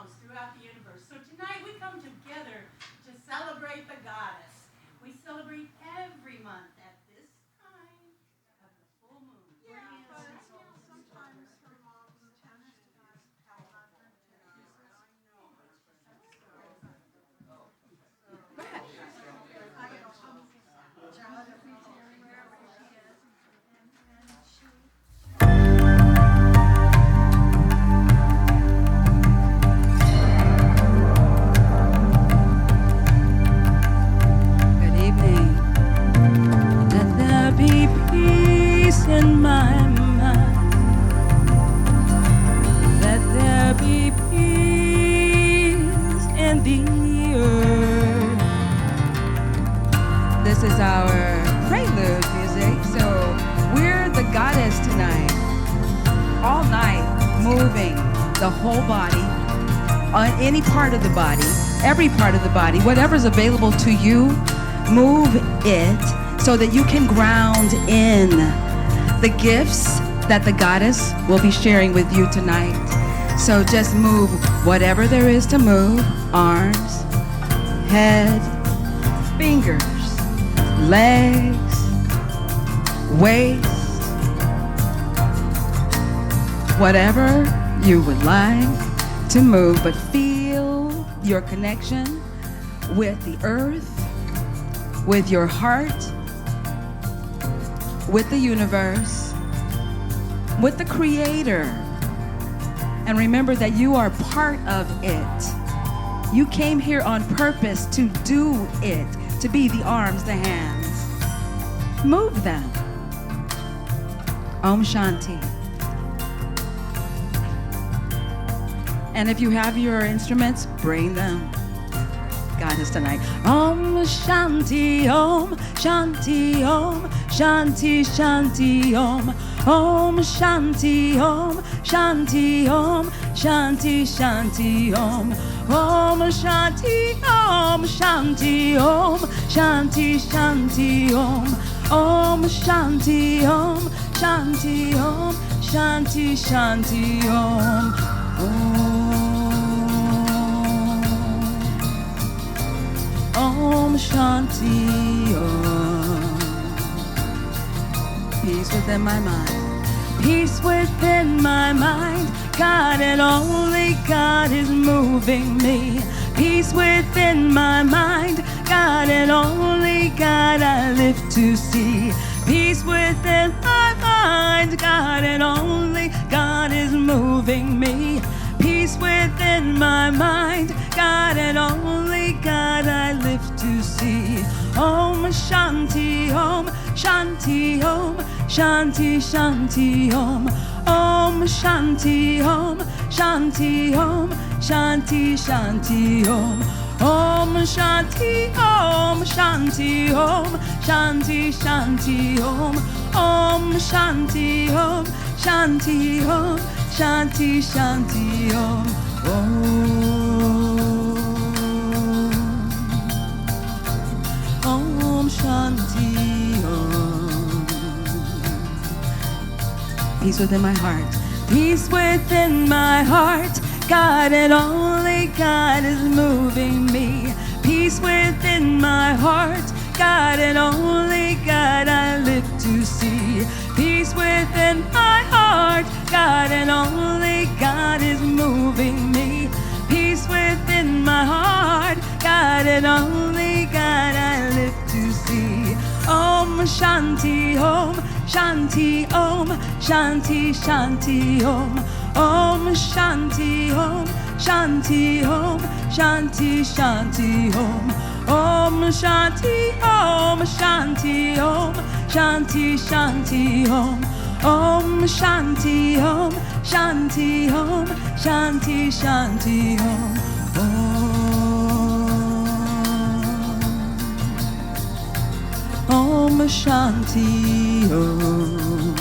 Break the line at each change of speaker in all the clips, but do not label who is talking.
realms throughout the universe. So tonight we come together to celebrate the goddess. We celebrate every month at this time of the full moon.
Yeah, but sometimes her mom tends to have nothing to do.
In my mind, let there be peace in the earth. This is our prelude music, so we're the goddess tonight, all night, moving the whole body, on any part of the body, every part of the body, whatever's available to you, move it so that you can ground in the gifts that the goddess will be sharing with you tonight. So just move whatever there is to move, arms, head, fingers, legs, waist, whatever you would like to move, but feel your connection with the earth, with your heart, with the universe, with the Creator. And remember that you are part of it. You came here on purpose to do it, to be the arms, the hands. Move them. Om Shanti. And if you have your instruments, bring them. Goddess tonight. Om Shanti Om Shanti Om Shanti Shanti Om Om Shanti Om Shanti Om Shanti Shanti Om Om Shanti Om Shanti Om Shanti Shanti Om Om Shanti Om Shanti Om Shanti Shanti Om Om Shanti Om. Peace within my mind. Peace within my mind. God and only God is moving me. Peace within my mind. God and only God I live to see. Peace within my mind. God and only God is moving me. Peace within my mind. God and only God I live to see. Om Shanti Om Shanti Om Shanti Shanti Om Om Shanti Om Shanti Om Shanti Shanti Om Om Shanti Om Shanti Om Shanti Shanti Om Om Shanti Om Shanti Om Shanti Shanti Om Om Shanti Om. Peace within my heart. Peace within my heart. God and only God is moving me. Peace within my heart. God and only God I live to see. Peace within my heart. God and only God is moving me. Peace within my heart. God and only God I live to see. Om Shanti Om Shanti Om Shanti Shanti Om Om Shanti Om Shanti Om Shanti Shanti Om Om Shanti Om Shanti Om Shanti Shanti Om Om Shanti Om Shanti Om Shanti Shanti Om Om Shanti Om.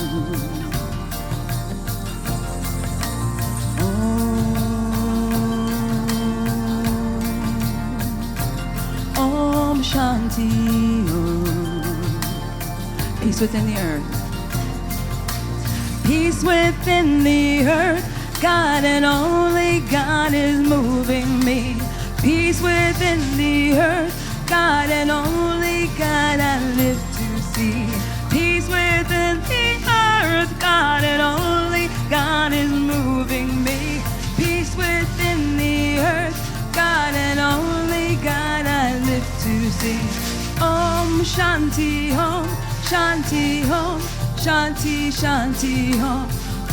Om Shanti Om. Peace within the earth. Peace within the earth. God and only God is moving me. Peace within the earth, God and only God I live to see. Peace within the earth, God and only God is moving me. Peace within the earth, God and only God I live to see. Om Shanti Om, Shanti Om, Shanti Shanti Om.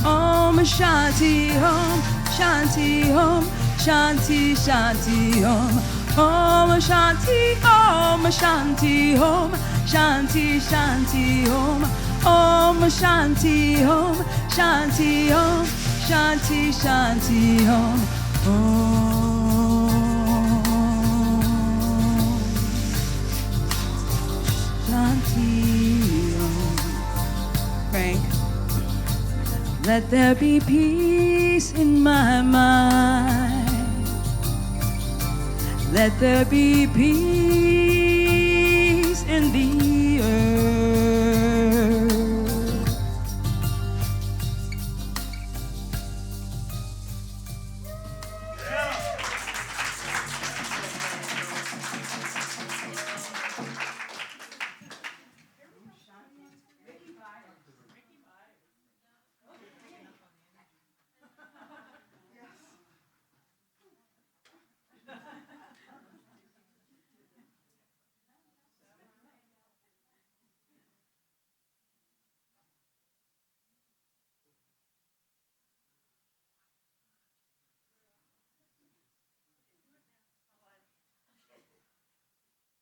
Om Shanti Om, Shanti Om, Shanti Shanti Om. Om Shanti Om, Shanti Om, Shanti Shanti Om. Om Shanti Om, Shanti Om, Shanti Shanti Om. Om Shanti Om. Frank. Let there be peace in my mind. Let there be peace in the earth.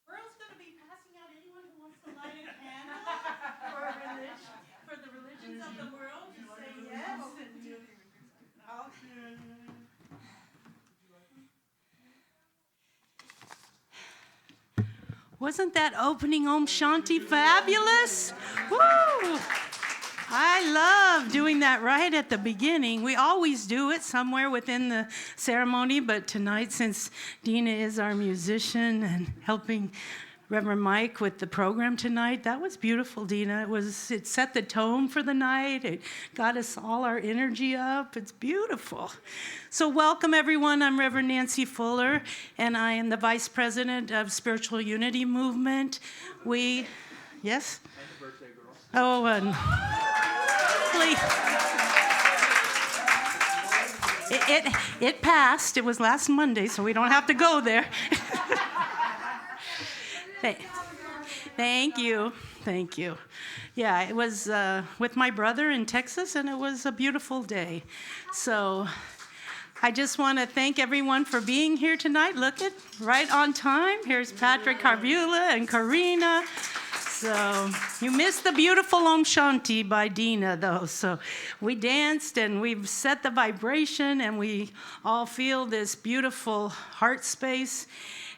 Earl's going to be passing out anyone who wants to light a candle for the religions of the world to say yes. Wasn't that opening Om Shanti fabulous? Woo! I love doing that right at the beginning. We always do it somewhere within the ceremony, but tonight, since Deena is our musician and helping Reverend Mike with the program tonight, that was beautiful, Deena. It set the tone for the night. It got us all our energy up. It's beautiful. So welcome, everyone. I'm Reverend Nancy Fuller, and I am the Vice President of Spiritual Unity Movement. Yes? Happy birthday, girl. Oh, and it passed. It was last Monday, so we don't have to go there. Thank you. Thank you. Yeah, it was with my brother in Texas, and it was a beautiful day. So I just want to thank everyone for being here tonight. Look at right on time. Here's Patrick Carvula and Karina. So you missed the beautiful Om Shanti by Deena, though. So we danced, and we've set the vibration, and we all feel this beautiful heart space.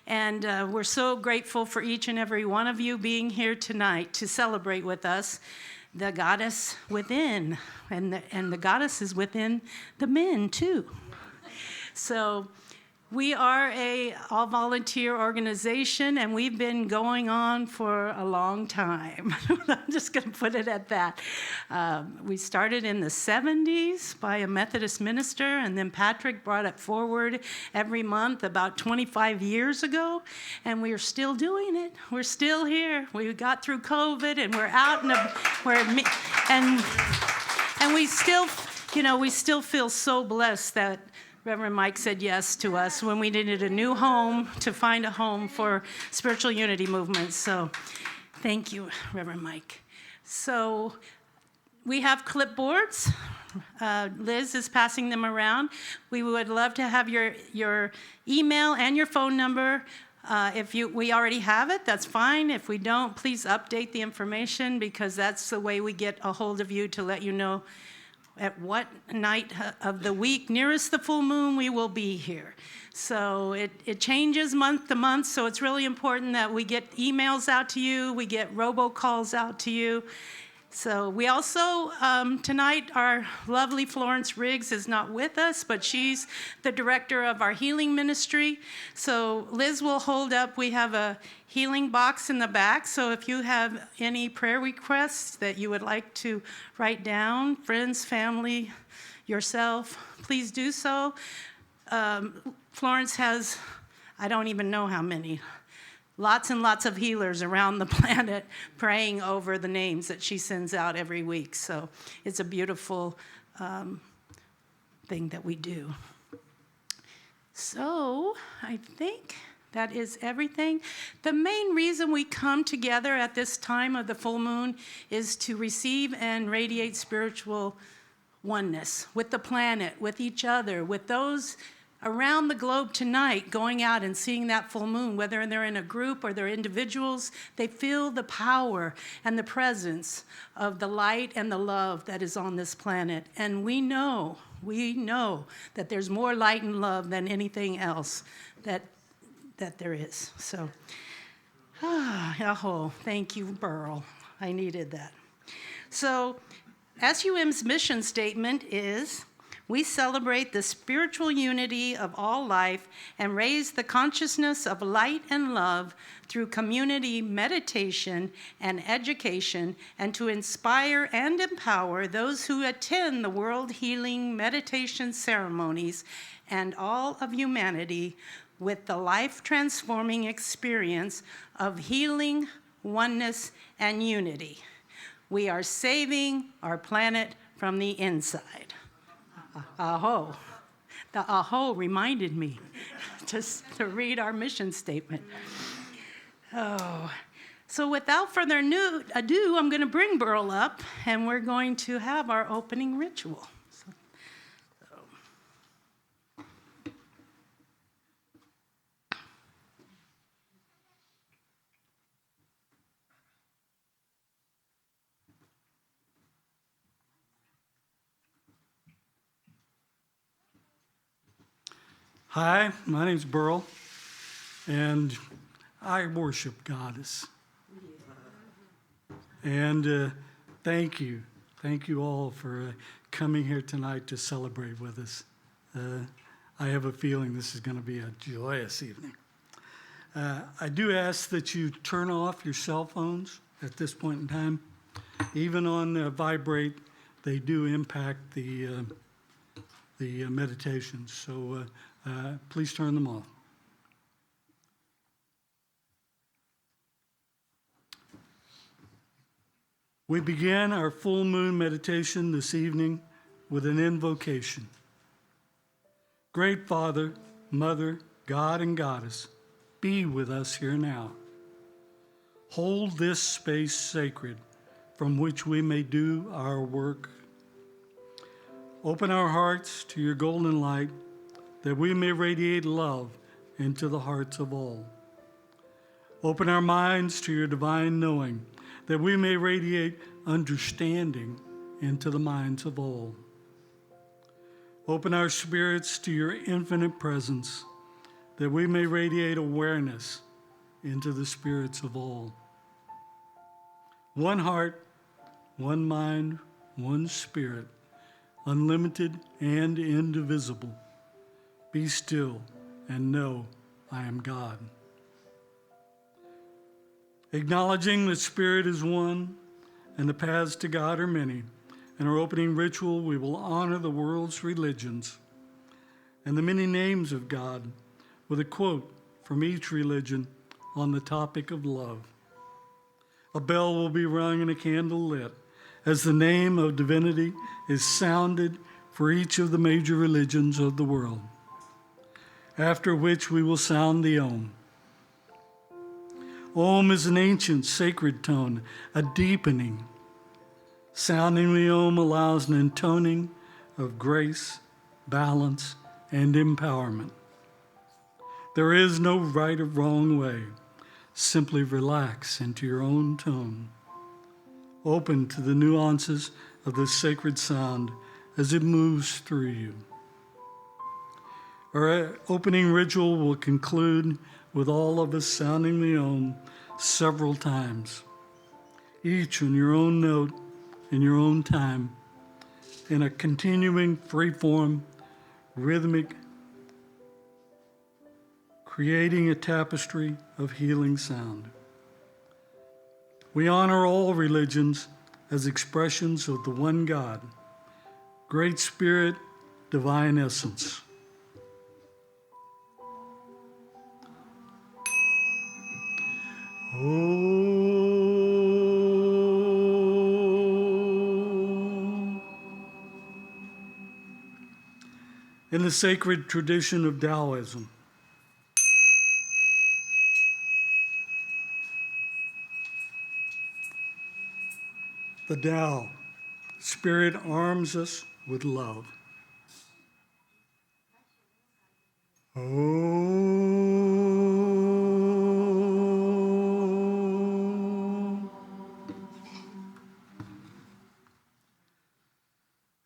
And we're so grateful for each and every one of you being here tonight to celebrate with us the goddess within. And the goddess is within the men, too. So we are a all-volunteer organization, and we've been going on for a long time. I'm just going to put it at that. We started in the 70s by a Methodist minister, and then Patrick brought it forward every month about 25 years ago, and we're still doing it. We're still here. We got through COVID, and we're out, and we still, we still feel so blessed that Reverend Mike said yes to us when we needed a new home, to find a home for Spiritual Unity Movement. So thank you, Reverend Mike. So we have clipboards. Liz is passing them around. We would love to have your email and your phone number. If we already have it, that's fine. If we don't, please update the information, because that's the way we get a hold of you, to let you know at what night of the week nearest the full moon we will be here. So it changes month to month, so it's really important that we get emails out to you, we get robocalls out to you. So we also, tonight, our lovely Florence Riggs is not with us, but she's the director of our healing ministry. So Liz will hold up, we have a healing box in the back, so if you have any prayer requests that you would like to write down, friends, family, yourself, please do so. Florence has, I don't even know how many, lots and lots of healers around the planet praying over the names that she sends out every week. So it's a beautiful thing that we do. So I think that is everything. The main reason we come together at this time of the full moon is to receive and radiate spiritual oneness with the planet, with each other, with those around the globe tonight going out and seeing that full moon, whether they're in a group or they're individuals, they feel the power and the presence of the light and the love that is on this planet. And we know that there's more light and love than anything else that there is. So, thank you, Burl. I needed that. So, SUM's mission statement is, we celebrate the spiritual unity of all life and raise the consciousness of light and love through community meditation and education, and to inspire and empower those who attend the World Healing Meditation ceremonies and all of humanity with the life-transforming experience of healing, oneness, and unity. We are saving our planet from the inside. Aho. The aho reminded me just to read our mission statement. Oh, so without further ado, I'm going to bring Burl up, and we're going to have our opening ritual.
Hi, my name's Burl, and I worship Goddess. And thank you all for coming here tonight to celebrate with us. I have a feeling this is going to be a joyous evening. I do ask that you turn off your cell phones at this point in time. Even on vibrate, they do impact the meditations. So please turn them off. We begin our full moon meditation this evening with an invocation. Great Father, Mother, God and Goddess, be with us here now. Hold this space sacred from which we may do our work. Open our hearts to your golden light, that we may radiate love into the hearts of all. Open our minds to your divine knowing, that we may radiate understanding into the minds of all. Open our spirits to your infinite presence, that we may radiate awareness into the spirits of all. One heart, one mind, one spirit, unlimited and indivisible. Be still and know I am God. Acknowledging that Spirit is one and the paths to God are many, in our opening ritual we will honor the world's religions and the many names of God with a quote from each religion on the topic of love. A bell will be rung and a candle lit as the name of divinity is sounded for each of the major religions of the world. After which we will sound the Om. Om is an ancient sacred tone, a deepening. Sounding the Om allows an intoning of grace, balance, and empowerment. There is no right or wrong way. Simply relax into your own tone. Open to the nuances of this sacred sound as it moves through you. Our opening ritual will conclude with all of us sounding the Om several times, each on your own note, in your own time, in a continuing free-form, rhythmic, creating a tapestry of healing sound. We honor all religions as expressions of the one God. Great Spirit, Divine Essence. In the sacred tradition of Taoism, the Tao, Spirit arms us with love.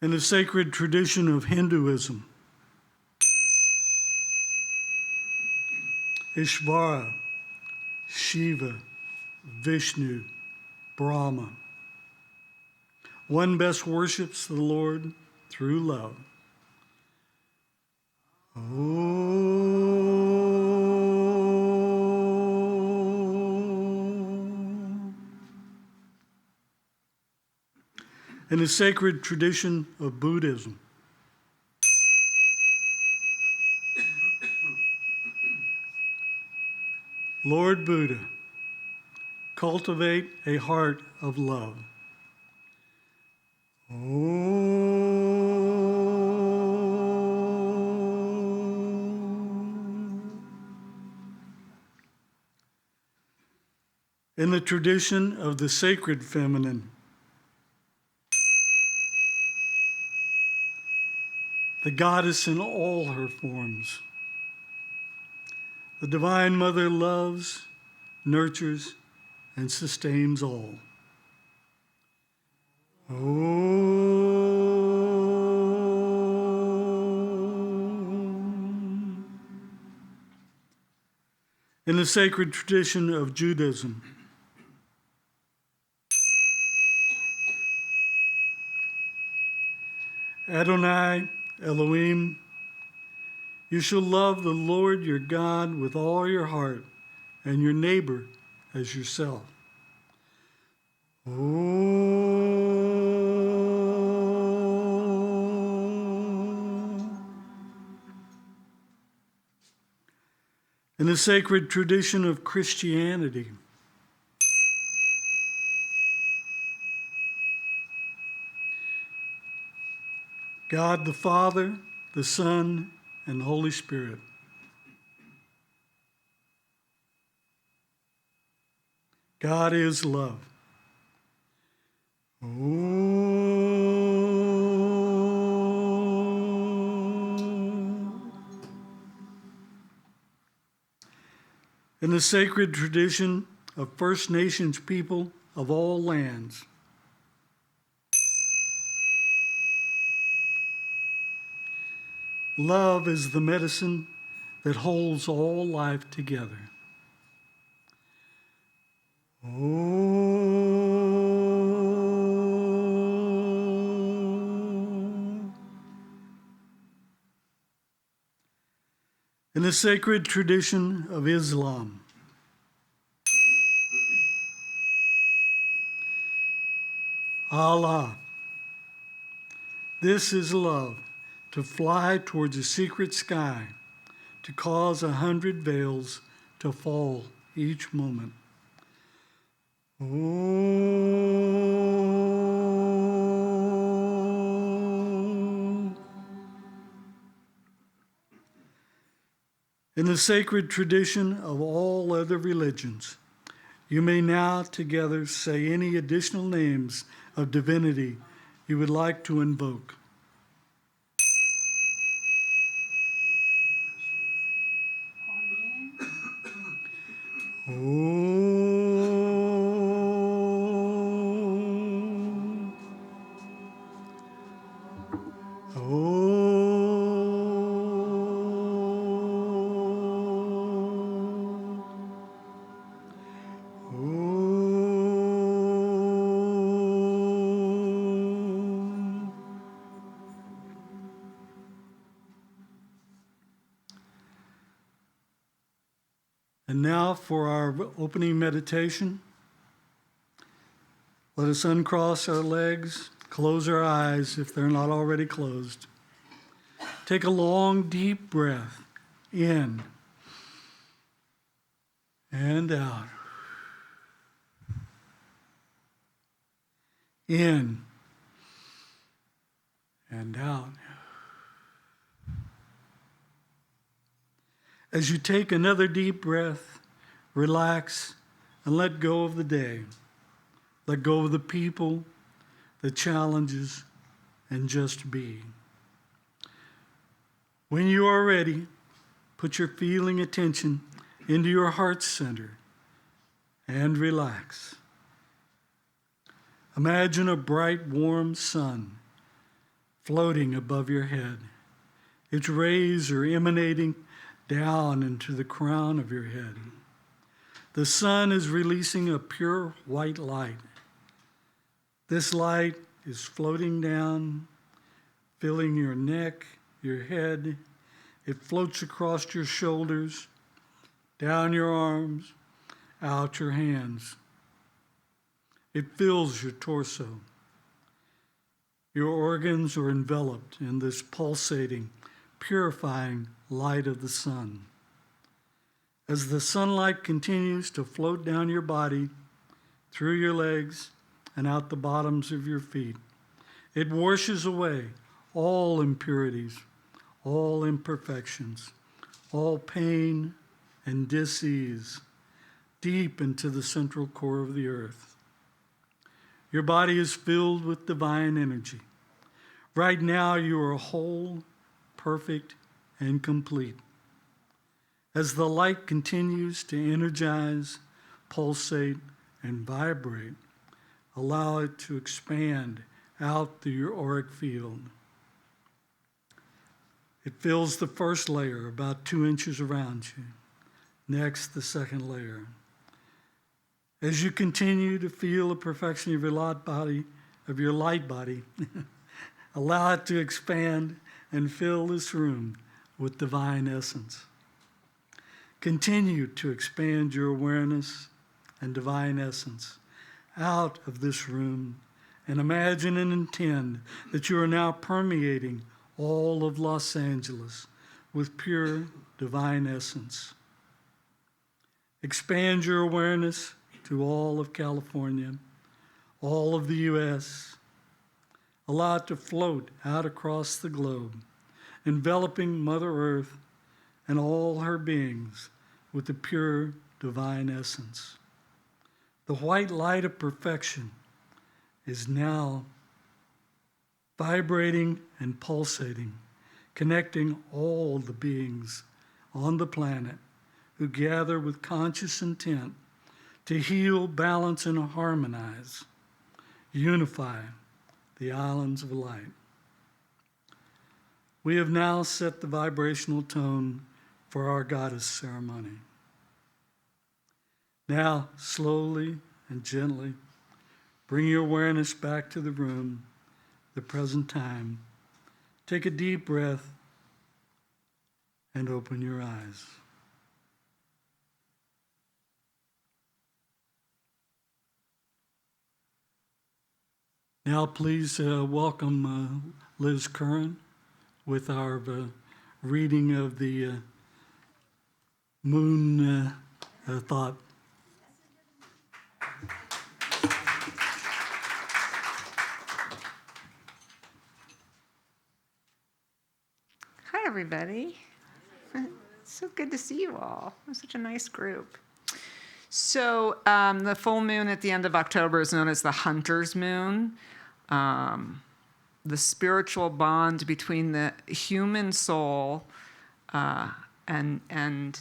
In the sacred tradition of Hinduism, Ishvara, Shiva, Vishnu, Brahma. One best worships the Lord through love. In the sacred tradition of Buddhism, Lord Buddha, cultivate a heart of love. In the tradition of the sacred feminine, the goddess in all her forms, the Divine Mother loves, nurtures, and sustains all. In the sacred tradition of Judaism, Adonai, Elohim, you shall love the Lord your God with all your heart and your neighbor as yourself. In the sacred tradition of Christianity, God the Father, the Son, and the Holy Spirit. God is love. In the sacred tradition of First Nations people of all lands, love is the medicine that holds all life together. In the sacred tradition of Islam, Allah, this is love, to fly towards a secret sky, to cause 100 veils to fall each moment. In the sacred tradition of all other religions, you may now together say any additional names of divinity you would like to invoke. And now for our opening meditation. Let us uncross our legs, close our eyes if they're not already closed. Take a long, deep breath in and out. In and out. As you take another deep breath, relax and let go of the day. Let go of the people, the challenges, and just be. When you are ready, put your feeling attention into your heart center and relax. Imagine a bright, warm sun floating above your head. Its rays are emanating down into the crown of your head. The sun is releasing a pure white light. This light is floating down, filling your neck, your head. It floats across your shoulders, down your arms, out your hands. It fills your torso. Your organs are enveloped in this pulsating, purifying light of the sun. As the sunlight continues to float down your body, through your legs, and out the bottoms of your feet, it washes away all impurities, all imperfections, all pain and dis-ease, deep into the central core of the earth. Your body is filled with divine energy. Right now, you are whole, perfect, and complete. As the light continues to energize, pulsate, and vibrate, allow it to expand out through your auric field. It fills the first layer, about 2 inches around you. Next, the second layer. As you continue to feel the perfection of your light body, allow it to expand and fill this room with divine essence. Continue to expand your awareness and divine essence out of this room, and imagine and intend that you are now permeating all of Los Angeles with pure divine essence. Expand your awareness to all of California, all of the U.S. Allow it to float out across the globe, enveloping Mother Earth and all her beings with the pure divine essence. The white light of perfection is now vibrating and pulsating, connecting all the beings on the planet who gather with conscious intent to heal, balance, and harmonize, unify the islands of light. We have now set the vibrational tone for our goddess ceremony. Now, slowly and gently, bring your awareness back to the room, the present time. Take a deep breath and open your eyes. Now, please welcome Liz Curran with our reading of the moon thought.
Hi, everybody. It's so good to see you all. We're such a nice group. So the full moon at the end of October is known as the hunter's moon. The spiritual bond between the human soul and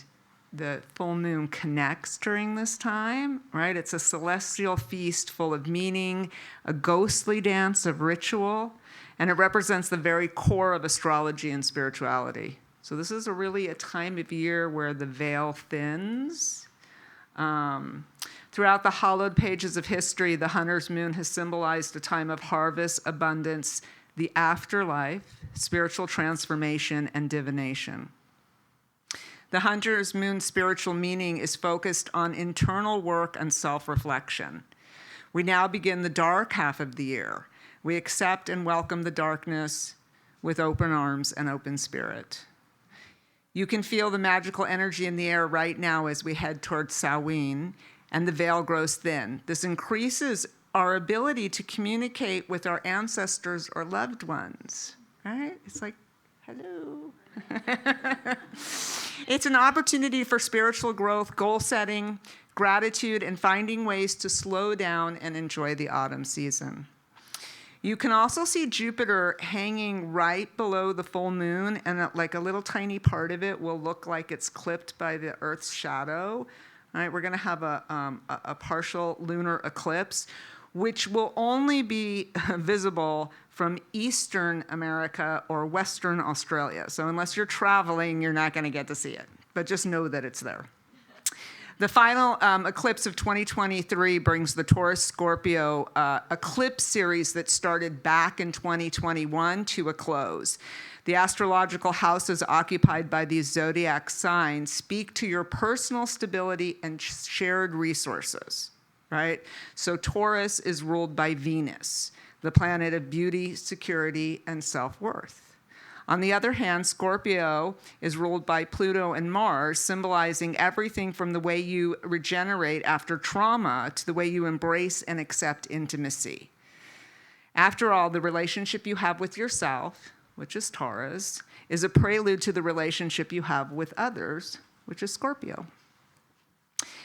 the full moon connects during this time, right? It's a celestial feast full of meaning, a ghostly dance of ritual, and it represents the very core of astrology and spirituality. So this is really a time of year where the veil thins. Throughout the hollowed pages of history, the hunter's moon has symbolized a time of harvest, abundance, the afterlife, spiritual transformation, and divination. The hunter's moon's spiritual meaning is focused on internal work and self-reflection. We now begin the dark half of the year, We accept and welcome the darkness with open arms and open spirit. You can feel the magical energy in the air right now as we head towards Samhain, and the veil grows thin. This increases our ability to communicate with our ancestors or loved ones, right? It's like, hello. It's an opportunity for spiritual growth, goal setting, gratitude, and finding ways to slow down and enjoy the autumn season. You can also see Jupiter hanging right below the full moon, and like a little tiny part of it will look like it's clipped by the Earth's shadow. All right, we're going to have a partial lunar eclipse, which will only be visible from Eastern America or Western Australia. So unless you're traveling, you're not going to get to see it. But just know that it's there. The final eclipse of 2023 brings the Taurus-Scorpio eclipse series that started back in 2021 to a close. The astrological houses occupied by these zodiac signs speak to your personal stability and shared resources, right? So Taurus is ruled by Venus, the planet of beauty, security, and self-worth. On the other hand, Scorpio is ruled by Pluto and Mars, symbolizing everything from the way you regenerate after trauma to the way you embrace and accept intimacy. After all, the relationship you have with yourself, which is Taurus, is a prelude to the relationship you have with others, which is Scorpio.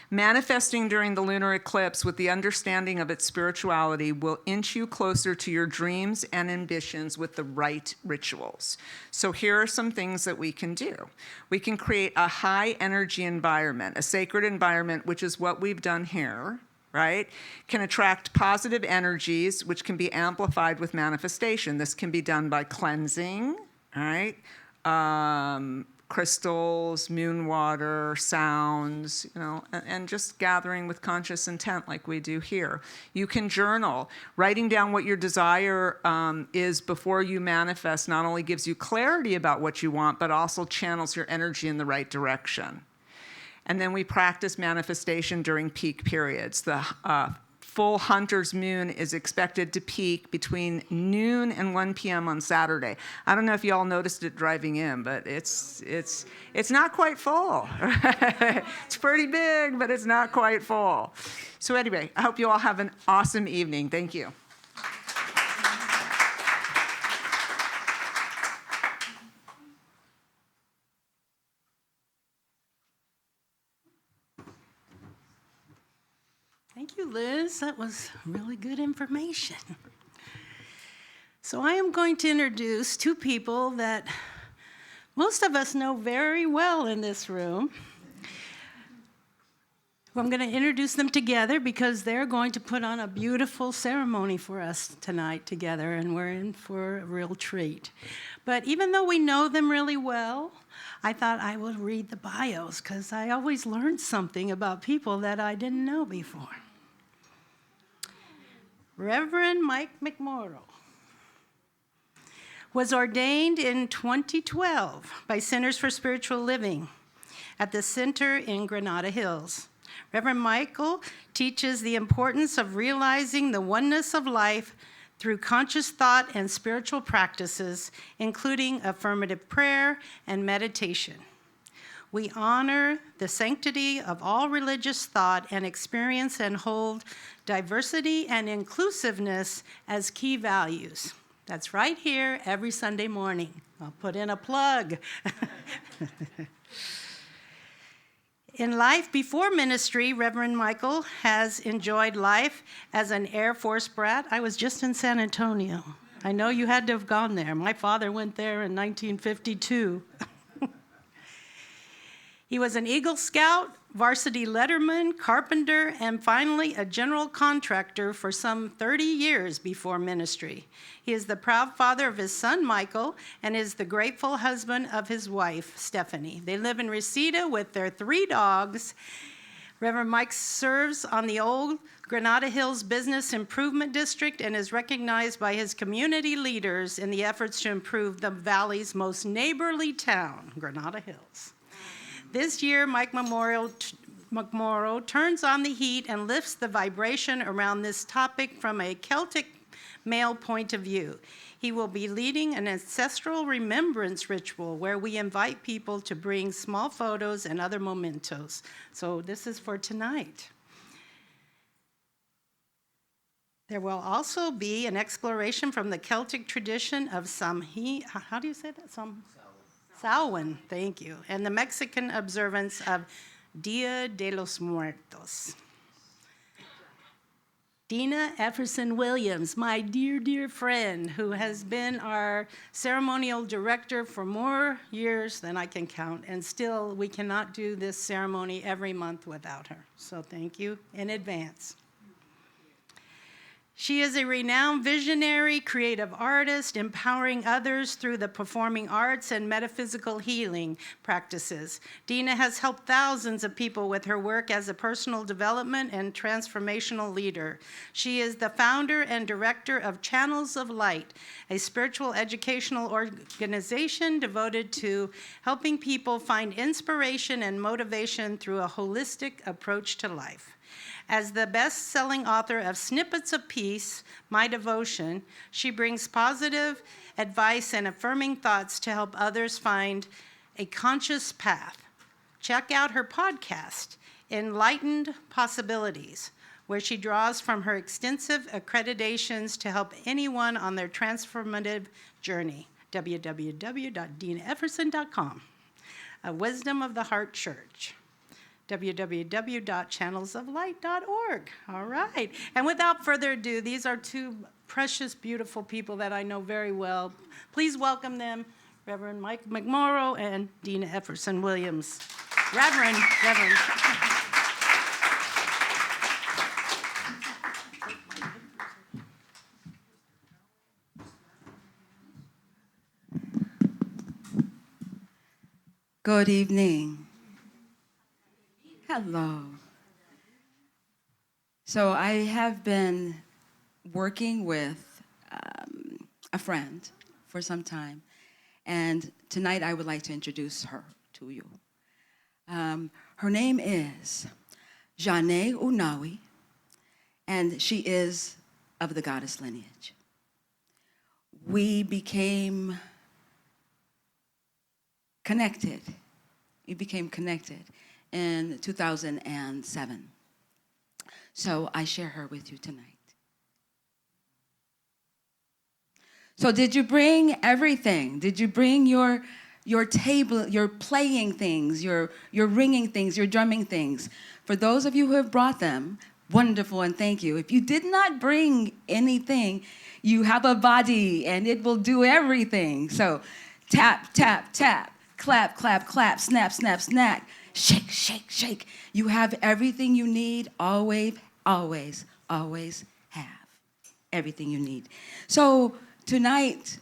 Manifesting during the lunar eclipse with the understanding of its spirituality will inch you closer to your dreams and ambitions with the right rituals. So here are some things that we can do. We can create a high energy environment, a sacred environment, which is what we've done here, right? Can attract positive energies, which can be amplified with manifestation. This can be done by cleansing, all right? Crystals, moon water, sounds, and just gathering with conscious intent like we do here. You can journal. Writing down what your desire is before you manifest not only gives you clarity about what you want, but also channels your energy in the right direction. And then we practice manifestation during peak periods. The full hunter's moon is expected to peak between noon and 1 p.m. on Saturday. I don't know if you all noticed it driving in, but it's not quite full. It's pretty big, but it's not quite full. So anyway, I hope you all have an awesome evening. Thank you.
Thank you, Liz. That was really good information. So I am going to introduce two people that most of us know very well in this room. I'm going to introduce them together because they're going to put on a beautiful ceremony for us tonight together, and we're in for a real treat. But even though we know them really well, I thought I would read the bios because I always learn something about people that I didn't know before. Reverend Mike McMorrow was ordained in 2012 by Centers for Spiritual Living at the center in Granada Hills. Reverend Michael teaches the importance of realizing the oneness of life through conscious thought and spiritual practices, including affirmative prayer and meditation. We honor the sanctity of all religious thought and experience and hold diversity and inclusiveness as key values. That's right here every Sunday morning. I'll put in a plug. In life before ministry, Reverend Michael has enjoyed life as an Air Force brat. I was just in San Antonio. I know you had to have gone there. My father went there in 1952. He was an Eagle Scout, Varsity letterman, Carpenter, and finally a General Contractor for some 30 years before ministry. He is the proud father of his son, Michael, and is the grateful husband of his wife, Stephanie. They live in Reseda with their 3 dogs. Reverend Mike serves on the old Granada Hills Business Improvement District and is recognized by his community leaders in the efforts to improve the valley's most neighborly town, Granada Hills. This year, Mike McMorrow turns on the heat and lifts the vibration around this topic from a Celtic male point of view. He will be leading an ancestral remembrance ritual where we invite people to bring small photos and other mementos. So this is for tonight. There will also be an exploration from the Celtic tradition of how do you say that? Samhain, thank you, and the Mexican observance of Dia de los Muertos. Deena Efferson-Williams, my dear, dear friend, who has been our ceremonial director for more years than I can count, and still we cannot do this ceremony every month without her. So thank you in advance. She is a renowned visionary, creative artist, empowering others through the performing arts and metaphysical healing practices. Deena has helped thousands of people with her work as a personal development and transformational leader. She is the founder and director of Channels of Light, a spiritual educational organization devoted to helping people find inspiration and motivation through a holistic approach to life. As the best-selling author of Snippets of Peace, My Devotion, she brings positive advice and affirming thoughts to help others find a conscious path. Check out her podcast, Enlightened Possibilities, where she draws from her extensive accreditations to help anyone on their transformative journey. www.deenaefferson.com. A Wisdom of the Heart Church. www.channelsoflight.org. All right. And without further ado, these are two precious, beautiful people that I know very well. Please welcome them, Reverend Michael Mc Morrow and Deena Efferson-Williams. Reverend.
Good evening. Hello. So I have been working with a friend for some time, and tonight I would like to introduce her to you. Her name is Janae Unawi, and she is of the goddess lineage. We became connected. In 2007. So I share her with you tonight. So did you bring everything? Did you bring your table, your playing things, your ringing things, your drumming things? For those of you who have brought them, wonderful, and thank you. If you did not bring anything, you have a body and it will do everything. So tap, tap, tap, clap, clap, clap, snap, snap, snack. Shake, shake, shake. You have everything you need, always have everything you need. So tonight,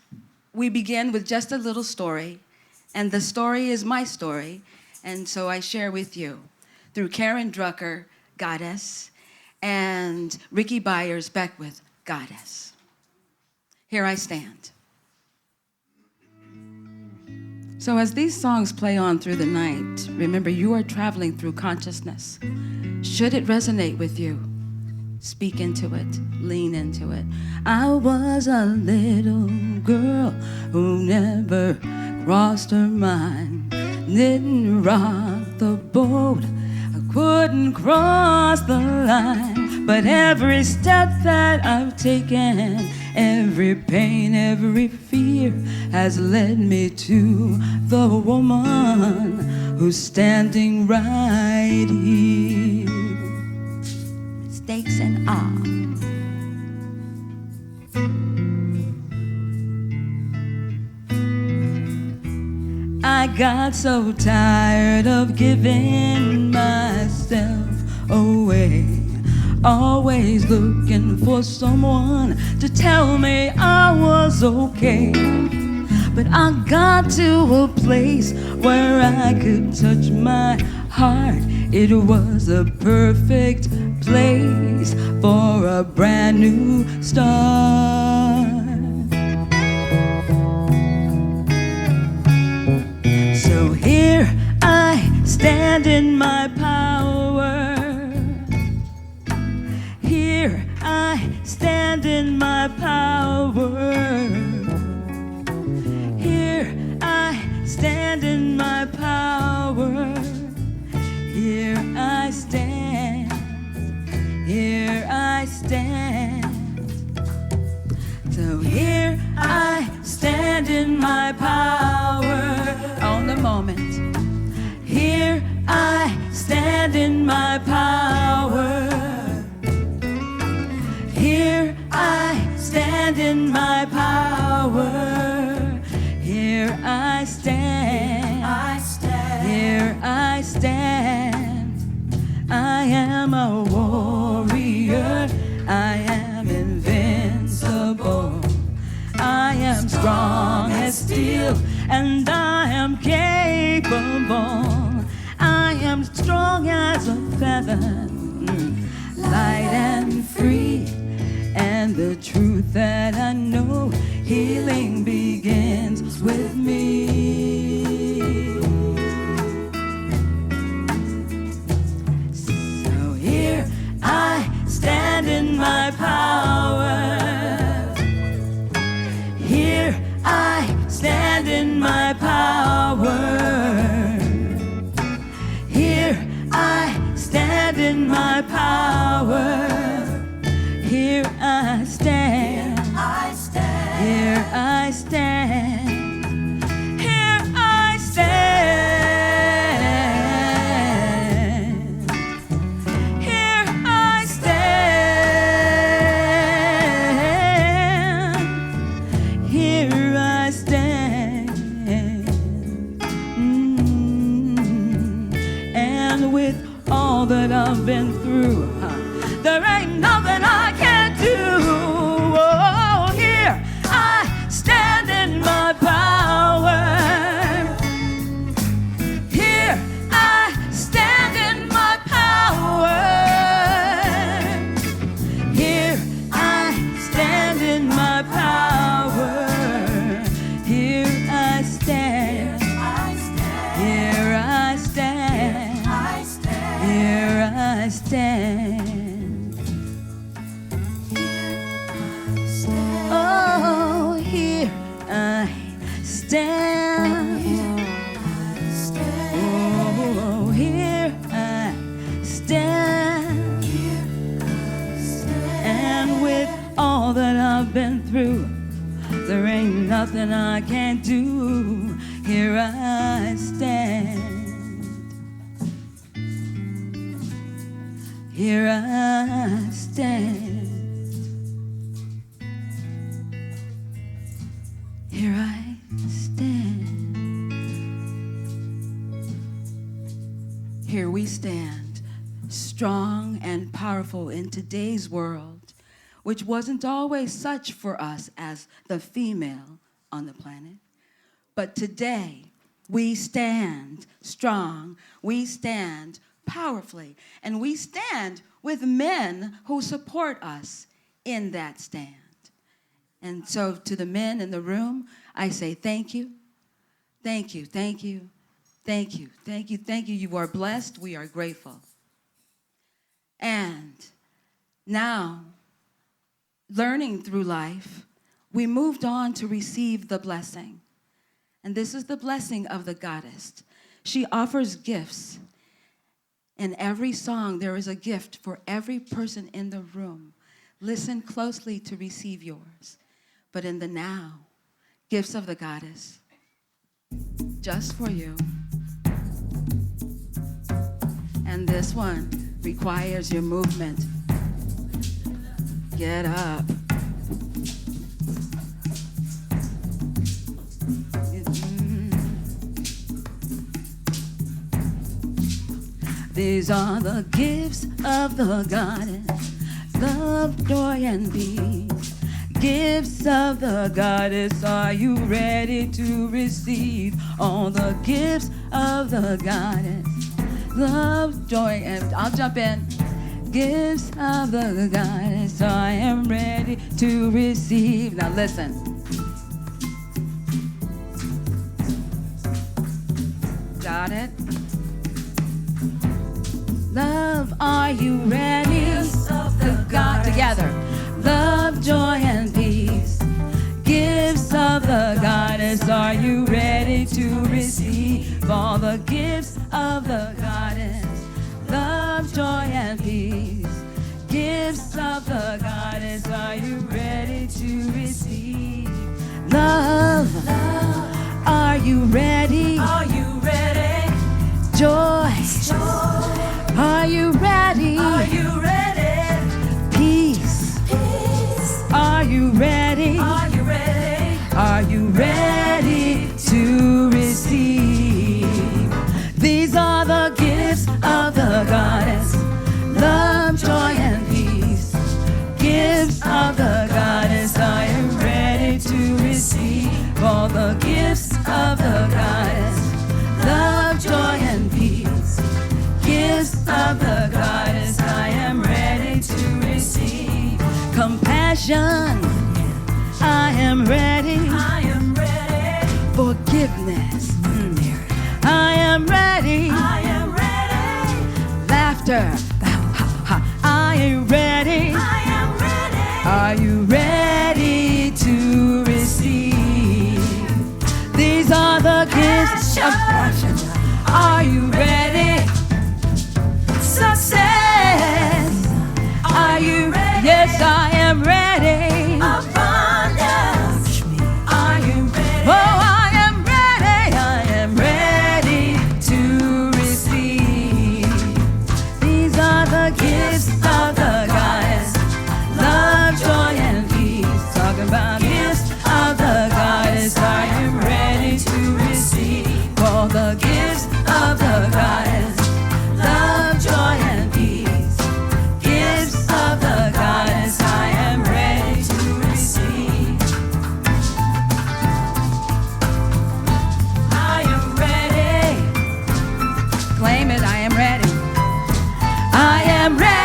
we begin with just a little story, and the story is my story, and so I share with you through Karen Drucker, Goddess, and Ricky Byers Beckwith, Goddess. Here I stand. So as these songs play on through the night, remember you are traveling through consciousness. Should it resonate with you, speak into it, lean into it. I was a little girl who never crossed her mind, didn't rock the boat, I couldn't cross the line. But every step that I've taken, every pain, every fear has led me to the woman who's standing right here. Mistakes and all. I got so tired of giving myself away, always looking for someone to tell me I was okay. But I got to a place where I could touch my heart. It was a perfect place for a brand new start. So here I stand in my power. Here I stand in my my power. Here I stand in my power. Here I stand. Here I stand. So here I stand in my power. On the moment. Here I stand in my power. Here I stand in my power. Here I stand. Here I stand. I am a warrior. I am invincible. I am strong as steel, and I am capable. I am strong as a feather, light and free. And the truth that I know, healing begins with me. So here I stand in my power. Here I stand in my power. Here I stand in my power. Here I stand. Here I stand. Here I stand. Here I stand. Here I stand. And with all that I've been through, there ain't nothing I can't do. Oh, here I stand in my power. Here I stand in my power. Here I stand in my power. Here I stand. Here I stand. Here I stand. Oh, here I stand. Oh, here I stand. And with all that I've been through, there ain't nothing I can't do. Here I stand. Here I stand. Here I stand. Here we stand, strong and powerful in today's world, which wasn't always such for us as the female on the planet. But today, we stand strong, we stand powerfully, and we stand with men who support us in that stand. And so to the men in the room, I say thank you, thank you, thank you, thank you, thank you, thank you. You are blessed. We are grateful. And now, learning through life, we moved on to receive the blessing. And this is the blessing of the goddess. She offers gifts. In every song, there is a gift for every person in the room. Listen closely to receive yours. But in the now, gifts of the goddess, just for you. And this one requires your movement. Get up. These are the gifts of the goddess, love, joy, and peace. Gifts of the goddess, are you ready to receive all the gifts of the goddess? Love, joy, and I'll jump in. Gifts of the goddess, I am ready to receive. Now listen. Got it? Love, are you ready? The God together. Love, joy, and peace. goddess, are you ready to receive all the gifts of the goddess? Love, joy, and peace. Gifts of the goddess, are you ready to receive? Love, are you ready?
Are you ready?
Joy, are you ready?
Are you ready?
Peace, are you ready?
Are you ready?
Are you ready to receive? These are the gifts of the goddess. Love, joy, and peace. Gifts of the goddess. Are you ready to receive all the gifts of the goddess? Love, joy, and peace. Gifts of the goddess. I am ready to receive compassion. I am ready.
I am ready.
Forgiveness. I am ready.
I am ready.
Laughter. Are you ready?
I am ready.
Are you ready to receive? These are the gifts of passion. Are you ready? Success. Are you ready? Yes, I am ready.
Abundance. Are you ready?
Oh, I am ready. I am ready to receive. These are the gifts of the goddess. Love, joy, and peace. Talking about gifts of the goddess. Are you ready to receive all the gifts of the goddess? Love, joy, and peace. Gifts of the goddess. I am ready to receive.
I am ready.
Claim it, I am ready. I am ready.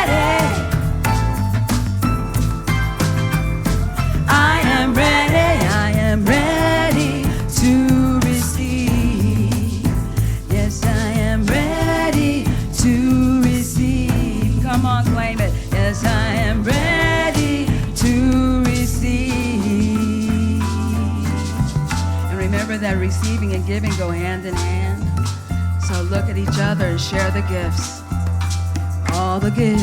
I am ready. I am ready to receive. Yes, I am ready to receive. Come on, claim it. Yes, I am ready to receive. And remember that receiving and giving go hand in hand. So look at each other and share the gifts. All the gifts.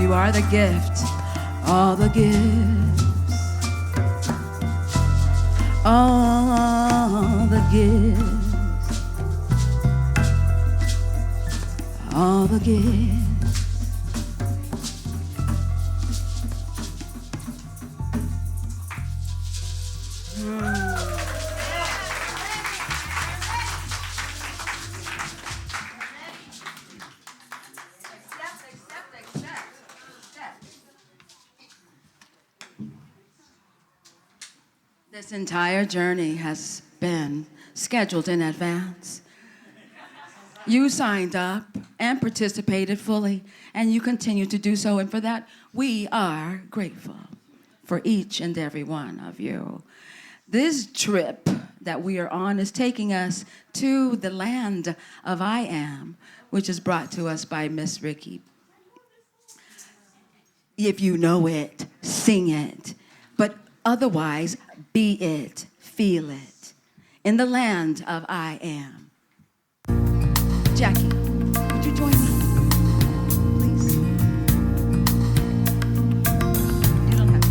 You are the gift. All the gifts. All the gifts. All the gifts. This entire journey has been scheduled in advance. You signed up and participated fully, and you continue to do so, and for that, we are grateful for each and every one of you. This trip that we are on is taking us to the land of I Am, which is brought to us by Miss Ricky. If you know it, sing it. But otherwise, be it, feel it. In the land of I Am. Jackie, would you join me, please? You don't have to.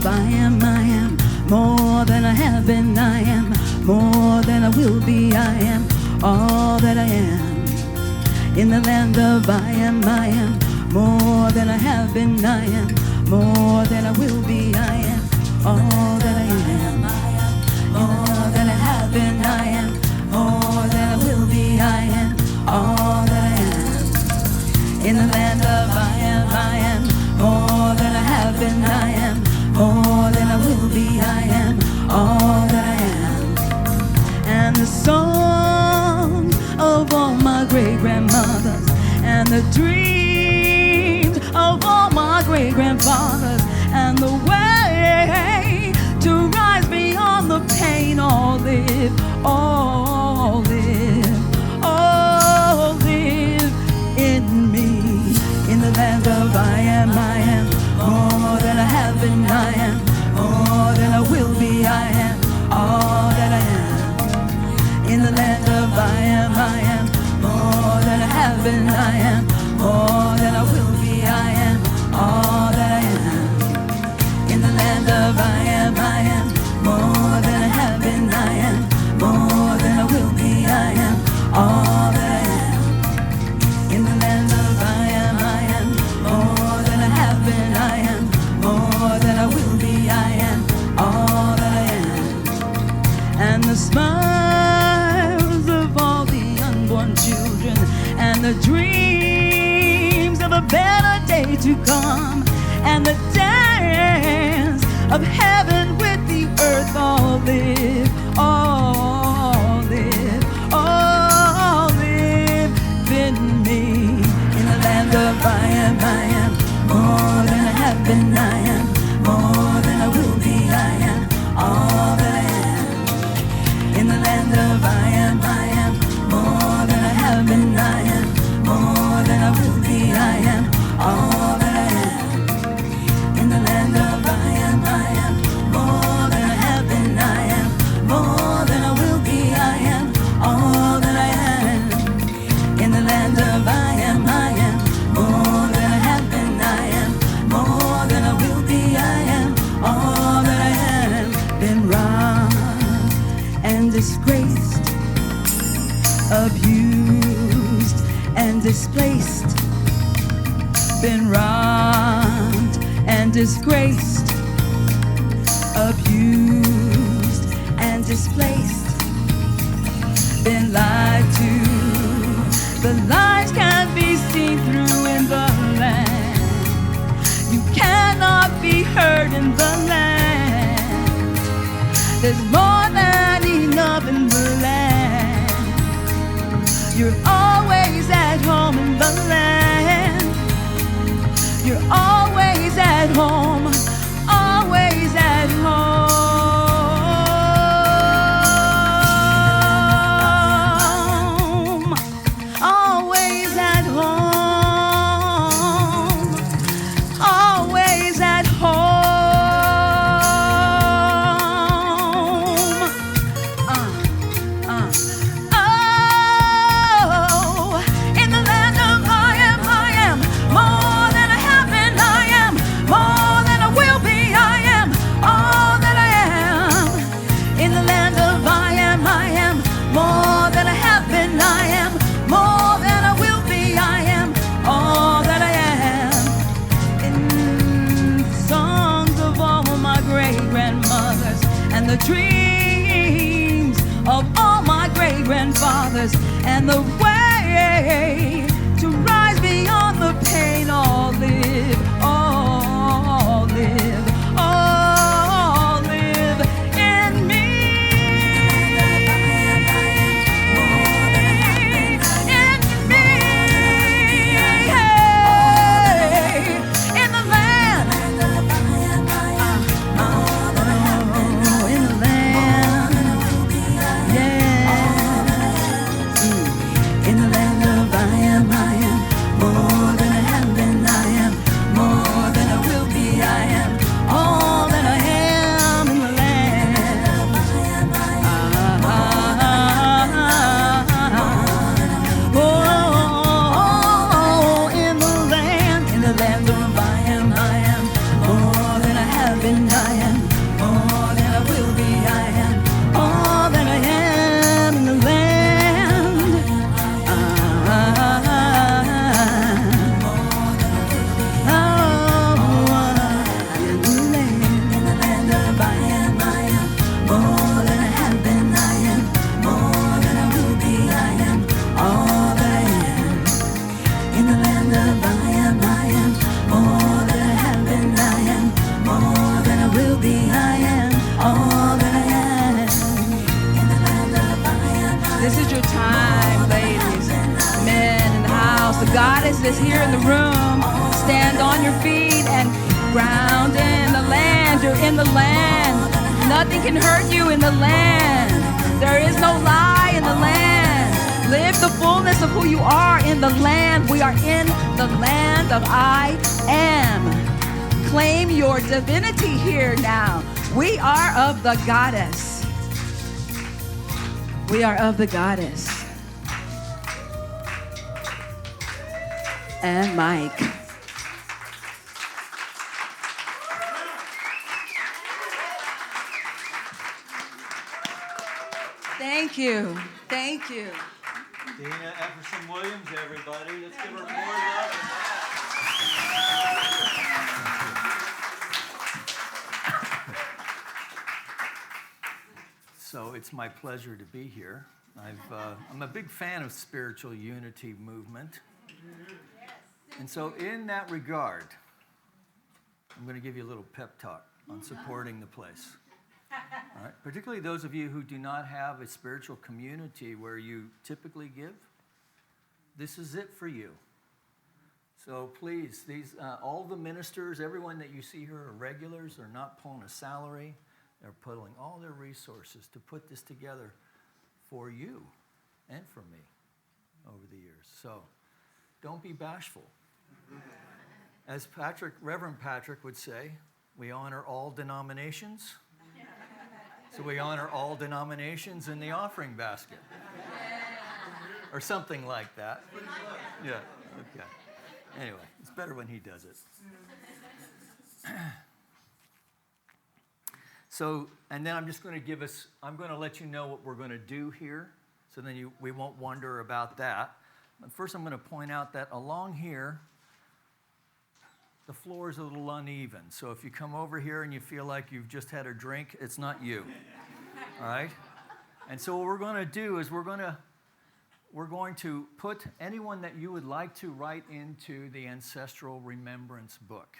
I am more than I have been. I am more than I will be. I am all that I am. In the land of I am more than I have been. I am more than I will be. I am all that I am. All that I have been. I am more than I will be. I am all that I am. In the land of I am more than I have been. I am more than I will be. I all that I am. And the song of all my great-grandmothers, and the dreams of all my great-grandfathers, and the way to rise beyond the pain. All live, all live, all live in me. In the land of I am, more than I have been. I am more than I will be. I am all that I am. In the land of I am more than I have been. I am more than I will be. I am all that I am. In the land of I am more than I have been. I am more than I will be. I am all that I am. In the land of I am more than I have been. I am more than I will be. I am all that I am. And the smiles of all the unborn children, and the dreams of a better day to come, and the dance of heaven with the earth. All live, all live, all live in me. In the land of I am more than I have been. I am more than I will be. I am all that I am. In the land of I am more than I have been. I am more than I will be. I am all that I am. In the land of I am more than I have been. I am more than I will be. I am all that I am. In the land of I am more than I have been. I am more than I will be. I am all that I am. Been robbed and disgraced, abused and displaced. Been robbed and disgraced, abused and displaced. Been lied to, the lies can't be seen through in the land. You cannot be heard in the land. There's more than enough in the land. You're always at home in the land. You're always at home, always at home. Always at home, always at home. Oh, in the land of I am more than I have been. I am more than I will be. I am all that I am. In the land of I am more than I have been. I am more than I will be. I am all that I am. In songs of all my great-grandmothers, and the dreams of all my great-grandfathers, and the way to rise beyond the pain. All live, all live, all live in me. In me, hey, in the land, in the land, yeah. In the land of I am more than I have been. I am more is here in the room. Stand on your feet and ground in the land. You're in the land. Nothing can hurt you in the land. There is no lie in the land. Live the fullness of who you are in the land. We are in the land of I am. Claim your divinity here now. We are of the goddess. We are of the goddess. And Mike. Thank you. Thank you.
Deena Efferson-Williams, everybody. Let's give her more love. So it's my pleasure to be here. I'm a big fan of spiritual unity movement. And so in that regard, I'm going to give you a little pep talk on supporting the place. All right? Particularly those of you who do not have a spiritual community where you typically give, this is it for you. So please, all the ministers, everyone that you see here are regulars. They're not pulling a salary. They're putting all their resources to put this together for you and for me over the years. So don't be bashful. As Reverend Patrick would say, we honor all denominations. So we honor all denominations in the offering basket. Or something like that. Yeah, okay. Anyway, it's better when he does it. So, and then I'm just going to I'm going to let you know what we're going to do here, so then we won't wonder about that. But first I'm going to point out that along here, the floor is a little uneven. So if you come over here and you feel like you've just had a drink, it's not you. All right? And so what we're going to do is we're going to put anyone that you would like to write into the Ancestral Remembrance book.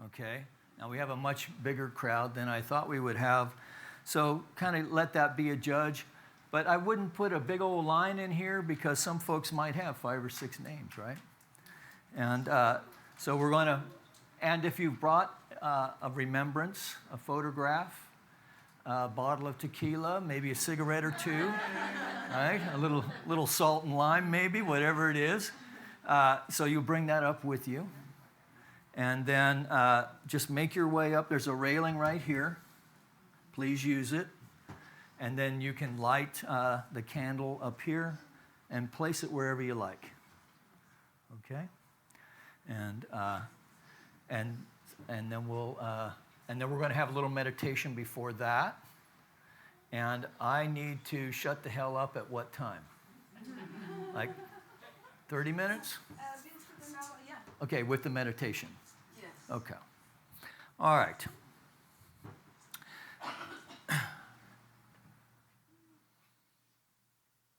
Okay? Now we have a much bigger crowd than I thought we would have. So kind of let that be a judge. But I wouldn't put a big old line in here because some folks might have 5 or 6 names, right? And so we're going to, and if you've brought a remembrance, a photograph, a bottle of tequila, maybe a cigarette or two, right? A little salt and lime maybe, whatever it is. So you bring that up with you. And then just make your way up. There's a railing right here. Please use it. And then you can light the candle up here and place it wherever you like. Okay? And then we're going to have a little meditation before that. And I need to shut the hell up at what time? Like 30 minutes? Okay, with the meditation. Yes. Okay. All right.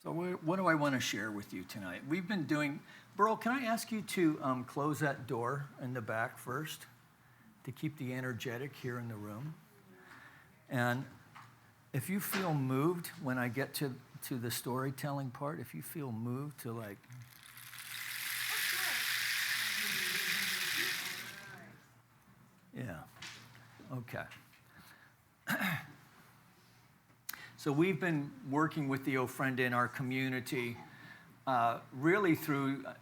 So what do I want to share with you tonight? We've been doing, Burl, can I ask you to close that door in the back first to keep the energetic here in the room? And if you feel moved when I get to the storytelling part, if you feel moved to like, yeah, okay. So we've been working with the Ofrenda in our community, really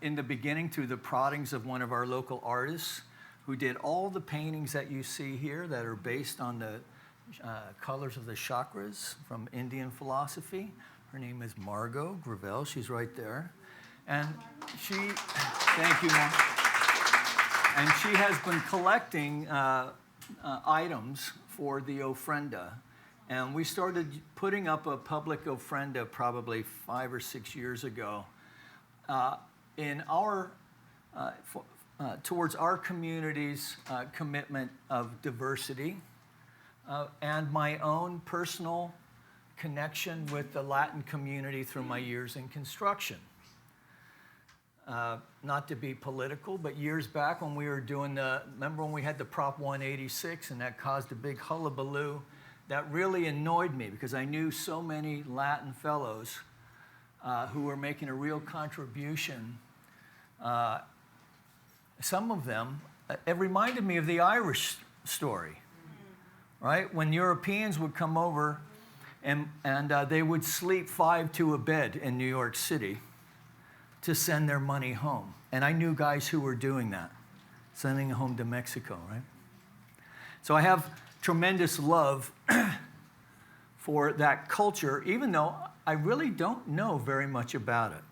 in the beginning, through the proddings of one of our local artists who did all the paintings that you see here that are based on the colors of the chakras from Indian philosophy. Her name is Margot Gravel. She's right there. And thank you, Mom. And she has been collecting items for the Ofrenda. And we started putting up a public Ofrenda probably 5 or 6 years ago in our towards our community's commitment of diversity and my own personal connection with the Latin community through my years in construction. Not to be political, but years back when we were doing remember when we had the Prop 186 and that caused a big hullabaloo? That really annoyed me because I knew so many Latin fellows who were making a real contribution some of them, it reminded me of the Irish story, right? When Europeans would come over and they would sleep 5 to a bed in New York City to send their money home. And I knew guys who were doing that, sending it home to Mexico, right? So I have tremendous love for that culture, even though I really don't know very much about it.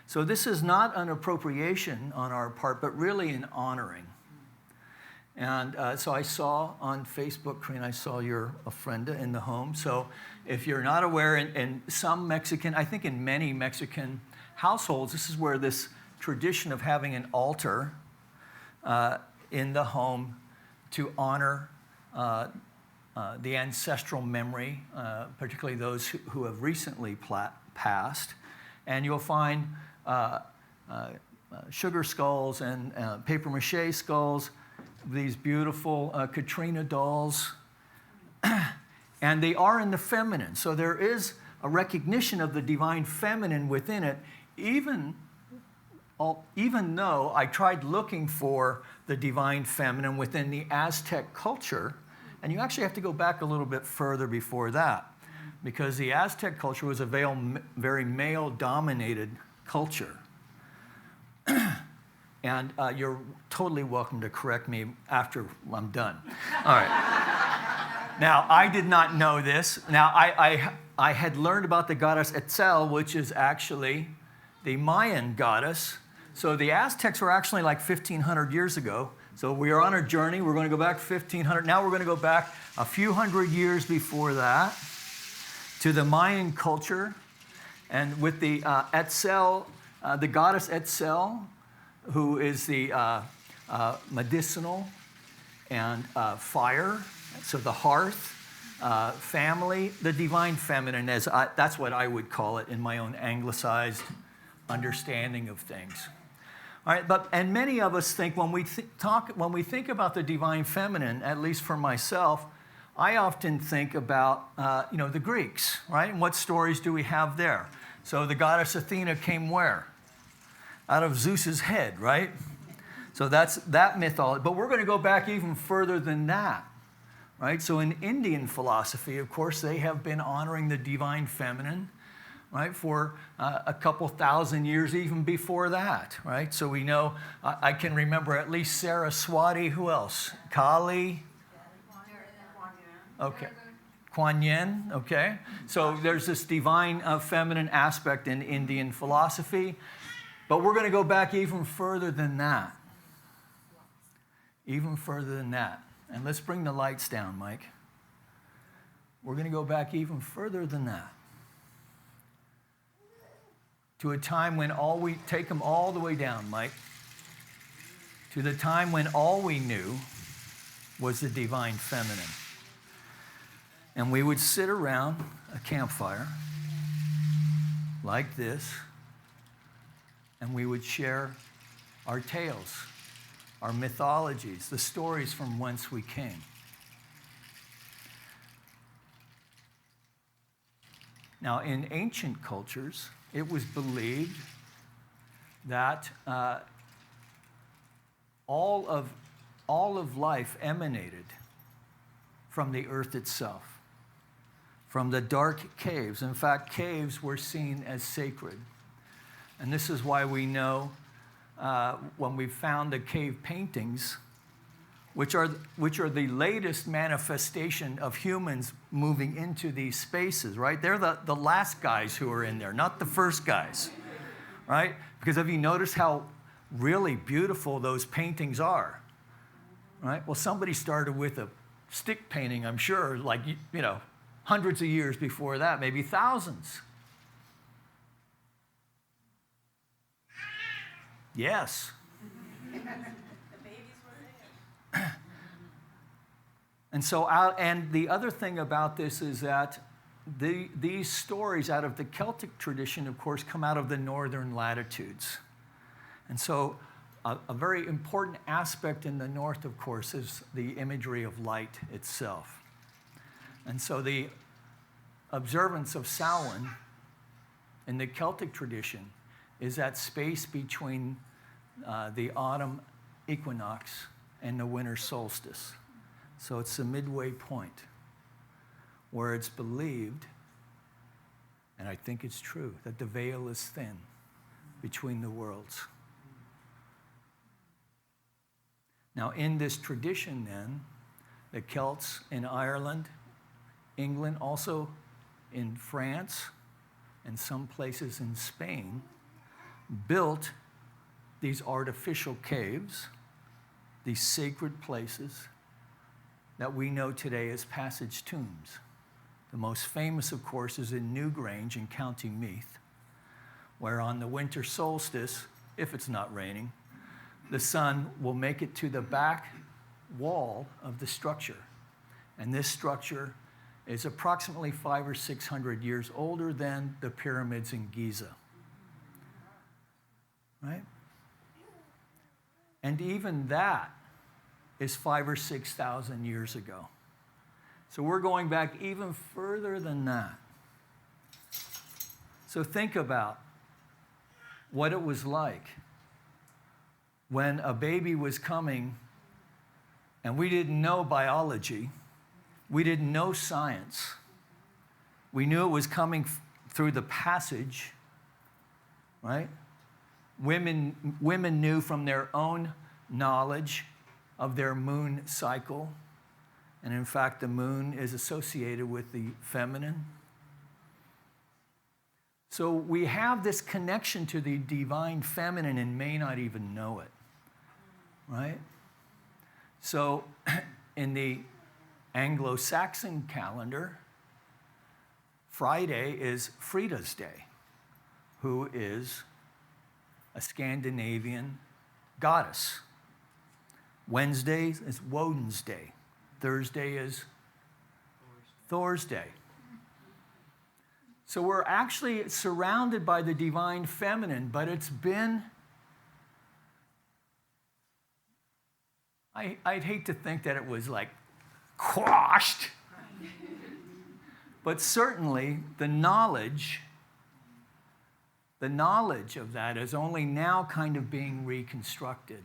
So this is not an appropriation on our part, but really an honoring. And so I saw on Facebook, Corinne, I saw you're a friend in the home. So if you're not aware, in some Mexican, I think in many Mexican households, this is where this tradition of having an altar in the home to honor the ancestral memory, particularly those who have recently passed. And you'll find sugar skulls and paper mache skulls, these beautiful Katrina dolls, and they are in the feminine. So there is a recognition of the divine feminine within it, even though I tried looking for the divine feminine within the Aztec culture, and you actually have to go back a little bit further before that, because the Aztec culture was a very male-dominated culture. And you're totally welcome to correct me after I'm done. All right. Now, I did not know this. Now, I had learned about the goddess Etzel, which is actually the Mayan goddess. So the Aztecs were actually like 1,500 years ago. So we are on a journey. We're going to go back 1,500. Now we're going to go back a few hundred years before that to the Mayan culture. And with the Etzel, the goddess Etzel, who is the medicinal and fire, so the hearth, family, the divine feminine, that's what I would call it in my own anglicized understanding of things. All right, and many of us think when we think about the divine feminine, at least for myself, I often think about the Greeks, right? And what stories do we have there? So the goddess Athena came where? Out of Zeus's head, right? So that's that mythology. But we're going to go back even further than that, right? So in Indian philosophy, of course, they have been honoring the divine feminine, right, for a couple thousand years even before that, right? So we know, I can remember at least Saraswati. Who else? Kali. Okay. Kuan Yin, okay? So there's this divine feminine aspect in Indian philosophy. But we're going to go back even further than that. Even further than that. And let's bring the lights down, Mike. We're going to go back even further than that. To a time when take them all the way down, Mike. To the time when all we knew was the divine feminine. And we would sit around a campfire like this, and we would share our tales, our mythologies, the stories from whence we came. Now, in ancient cultures, it was believed that all of life emanated from the earth itself, from the dark caves. In fact, caves were seen as sacred. And this is why we know when we found the cave paintings, which are the latest manifestation of humans moving into these spaces, right? They're the last guys who are in there, not the first guys, right? Because have you noticed how really beautiful those paintings are, right? Well, somebody started with a stick painting, I'm sure, like, hundreds of years before that, maybe thousands. Yes. And so, and the other thing about this is that these stories out of the Celtic tradition, of course, come out of the northern latitudes. And so a very important aspect in the north, of course, is the imagery of light itself. And so the observance of Samhain in the Celtic tradition is that space between the autumn equinox and the winter solstice. So it's the midway point where it's believed, and I think it's true, that the veil is thin between the worlds. Now, in this tradition, then, the Celts in Ireland, England, also in France, and some places in Spain, built these artificial caves, these sacred places that we know today as passage tombs. The most famous, of course, is in Newgrange in County Meath, where on the winter solstice, if it's not raining, the sun will make it to the back wall of the structure. And this structure is approximately 500 or 600 years older than the pyramids in Giza. Right? And even that is 5,000 or 6,000 years ago. So we're going back even further than that. So think about what it was like when a baby was coming and we didn't know biology, we didn't know science. We knew it was coming through the passage, right? Women knew from their own knowledge of their moon cycle. And in fact, the moon is associated with the feminine. So we have this connection to the divine feminine and may not even know it, right? So in the Anglo-Saxon calendar, Friday is Frida's Day, who is a Scandinavian goddess. Wednesday is Woden's Day. Thursday is Thor's Day. So we're actually surrounded by the divine feminine, but it's been, I'd hate to think that it was like quashed, but certainly the knowledge of that is only now kind of being reconstructed.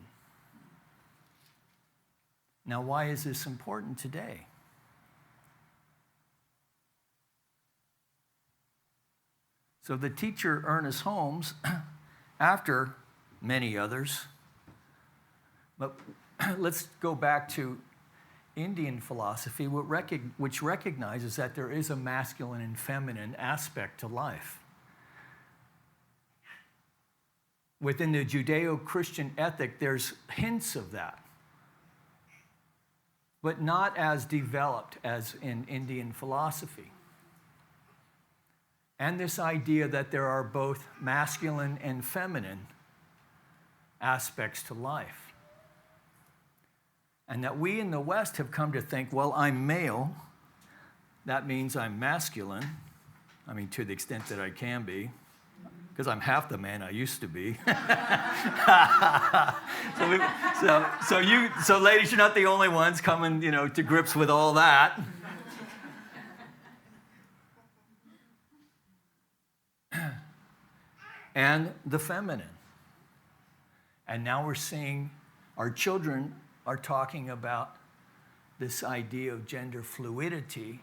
Now, why is this important today? So the teacher, Ernest Holmes, after many others, but let's go back to Indian philosophy, which recognizes that there is a masculine and feminine aspect to life. Within the Judeo-Christian ethic, there's hints of that, but not as developed as in Indian philosophy. And this idea that there are both masculine and feminine aspects to life. And that we in the West have come to think, well, I'm male, that means I'm masculine. I mean, to the extent that I can be, because I'm half the man I used to be. So ladies, you're not the only ones coming, to grips with all that. And the feminine. And now we're seeing our children are talking about this idea of gender fluidity,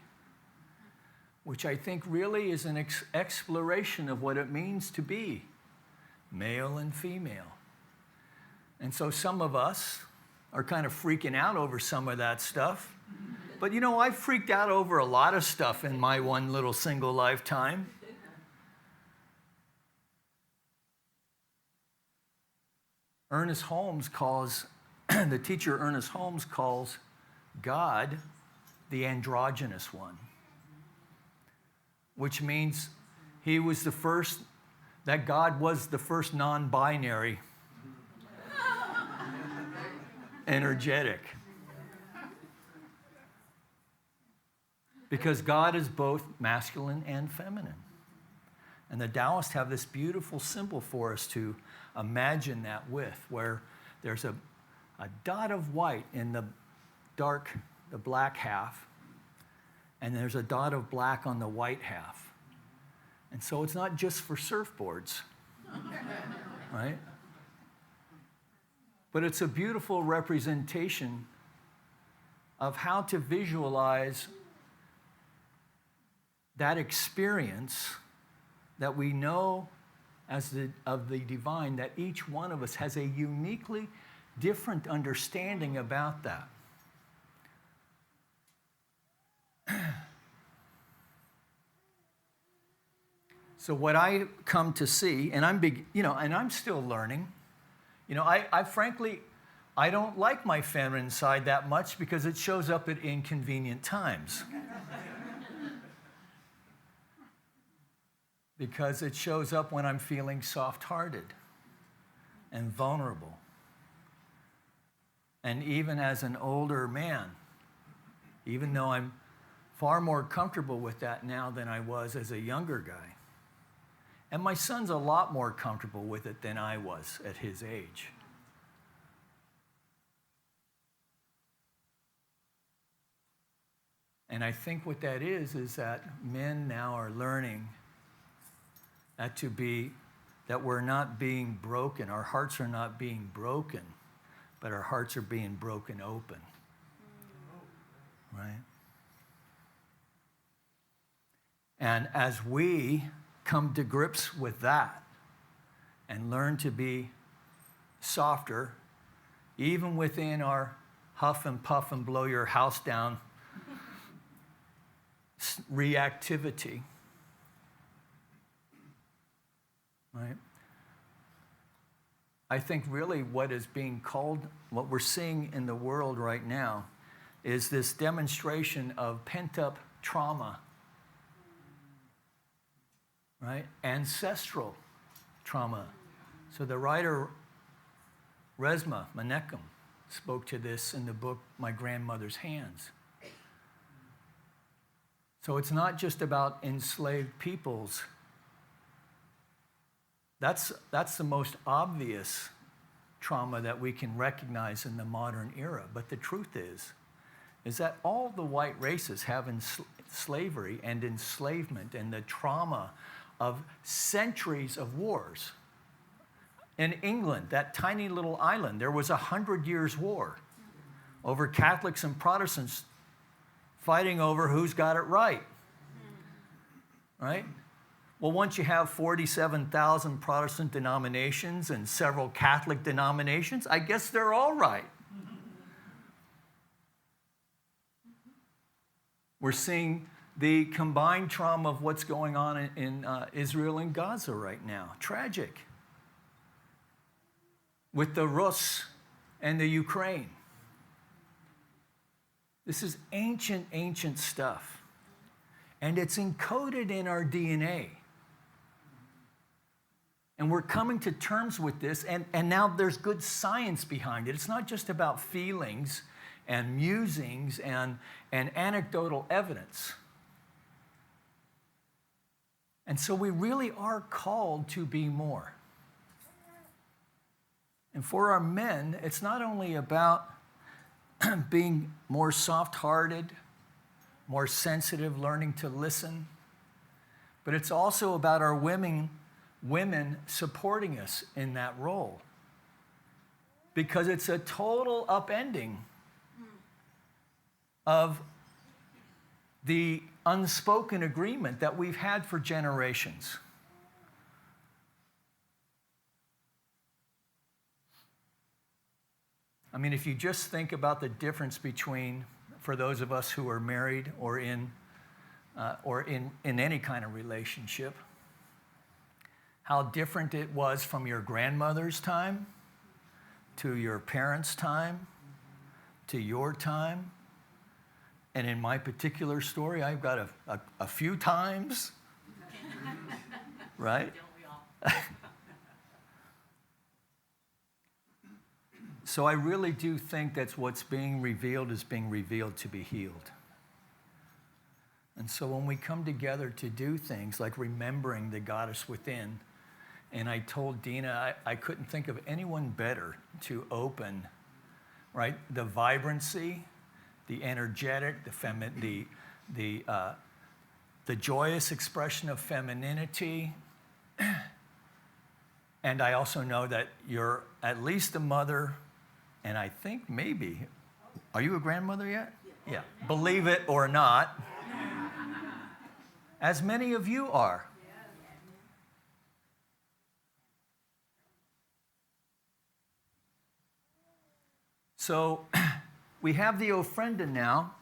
which I think really is an exploration of what it means to be male and female. And so some of us are kind of freaking out over some of that stuff. But I've freaked out over a lot of stuff in my one little single lifetime. Ernest Holmes calls, the teacher Ernest Holmes calls God the androgynous one, which means he was the first, that God was the first non-binary energetic. Because God is both masculine and feminine. And the Taoists have this beautiful symbol for us to imagine that with, where there's a dot of white in the black half, and there's a dot of black on the white half. And so it's not just for surfboards, right? but it's a beautiful representation of how to visualize that experience that we know of the divine, that each one of us has a uniquely different understanding about that. So what I come to see, and I'm still learning. I frankly, I don't like my feminine side that much because it shows up at inconvenient times. Because it shows up when I'm feeling soft-hearted and vulnerable. And even as an older man, even though I'm far more comfortable with that now than I was as a younger guy. And my son's a lot more comfortable with it than I was at his age. And I think what that is that men now are learning that we're not being broken. Our hearts are not being broken, but our hearts are being broken open. Right? And as we come to grips with that and learn to be softer, even within our huff and puff and blow your house down reactivity, right? I think really what is being called, what we're seeing in the world right now, is this demonstration of pent-up trauma, right? Ancestral trauma. So the writer Reseda Menachem spoke to this in the book My Grandmother's Hands. So it's not just about enslaved peoples. That's the most obvious trauma that we can recognize in the modern era. But the truth is that all the white races have slavery and enslavement and the trauma of centuries of wars. In England, that tiny little island, there was 100 years war over Catholics and Protestants fighting over who's got it right. Right? Well, once you have 47,000 Protestant denominations and several Catholic denominations, I guess they're all right. We're seeing the combined trauma of what's going on in Israel and Gaza right now. Tragic. With the Rus and the Ukraine. This is ancient, ancient stuff. And it's encoded in our DNA. And we're coming to terms with this, and now there's good science behind it. It's not just about feelings and musings and anecdotal evidence. And so we really are called to be more. And for our men, it's not only about being more soft-hearted, more sensitive, learning to listen, but it's also about our women supporting us in that role. Because it's a total upending of the unspoken agreement that we've had for generations. I mean, if you just think about the difference between, for those of us who are married or in any kind of relationship, how different it was from your grandmother's time to your parents' time to your time. And in my particular story, I've got a few times, right? So I really do think that's what's being revealed is being revealed to be healed. And so when we come together to do things like remembering the goddess within, and I told Deena I couldn't think of anyone better to open, right, the vibrancy, the energetic, the joyous expression of femininity. And I also know that you're at least a mother And I think maybe, are you a grandmother yet? Yeah. Believe it or not, as many of you are. So we have the ofrenda now,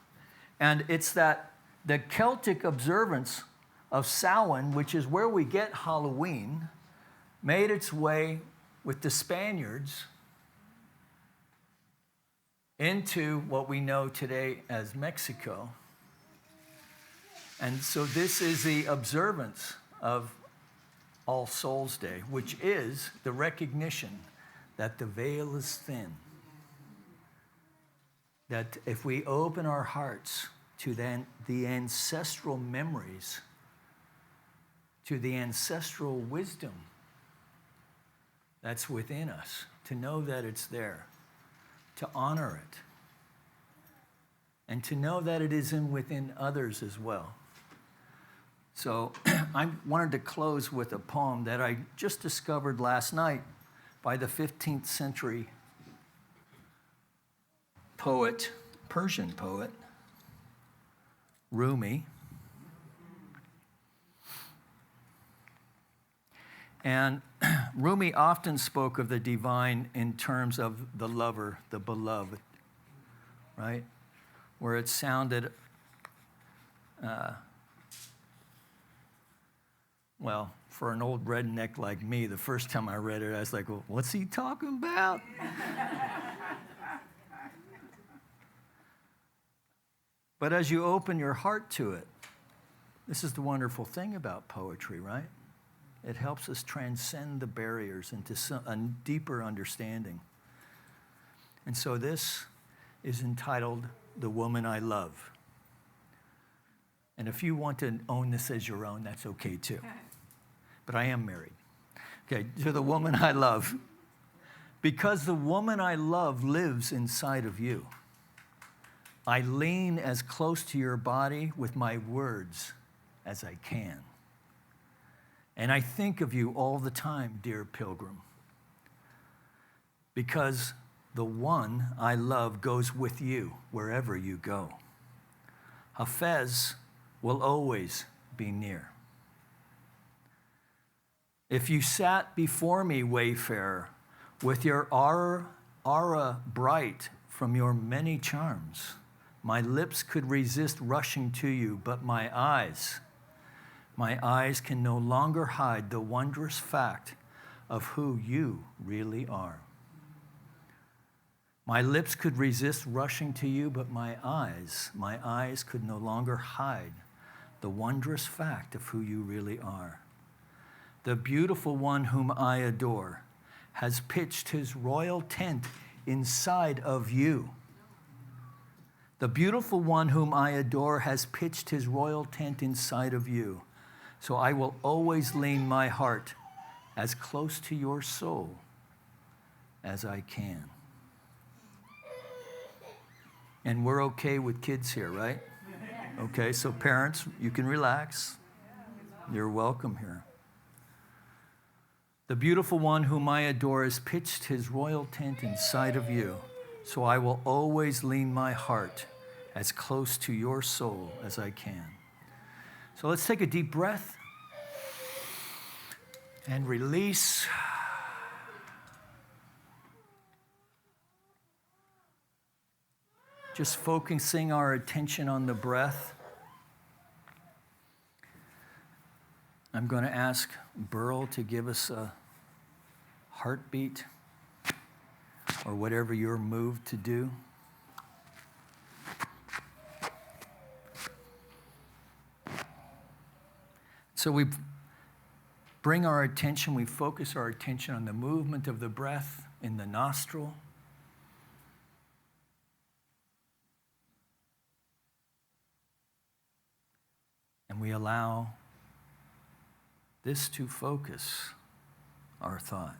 and it's that the Celtic observance of Samhain, which is where we get Halloween, made its way with the Spaniards into what we know today as Mexico. And so this is the observance of All Souls Day, which is the recognition that the veil is thin. That if we open our hearts to the ancestral memories, to the ancestral wisdom that's within us, to know that it's there, to honor it, and to know that it is within others as well. So I wanted to close with a poem that I just discovered last night by the 15th century poet, Persian poet, Rumi. And Rumi often spoke of the divine in terms of the lover, the beloved, right? Where it sounded, well, for an old redneck like me, the first time I read it, I was like, well, what's he talking about? But as you open your heart to it, this is the wonderful thing about poetry, right? It helps us transcend the barriers into a deeper understanding. And so this is entitled The Woman I Love. And if you want to own this as your own, that's okay too. But I am married. Okay, to the woman I love. Because the woman I love lives inside of you. I lean as close to your body with my words as I can. And I think of you all the time, dear pilgrim, because the one I love goes with you wherever you go. Hafez will always be near. If you sat before me, wayfarer, with your aura bright from your many charms, my lips could resist rushing to you, but my eyes can no longer hide the wondrous fact of who you really are. My lips could resist rushing to you, but my eyes could no longer hide the wondrous fact of who you really are. The beautiful one whom I adore has pitched his royal tent inside of you. The beautiful one whom I adore has pitched his royal tent inside of you. So I will always lean my heart as close to your soul as I can. And we're okay with kids here, right? Okay, so parents, you can relax. You're welcome here. The beautiful one whom I adore has pitched his royal tent inside of you. So I will always lean my heart as close to your soul as I can. So let's take a deep breath and release. Just focusing our attention on the breath. I'm going to ask Burl to give us a heartbeat or whatever you're moved to do. So we bring our attention, we focus our attention on the movement of the breath in the nostril. And we allow this to focus our thought.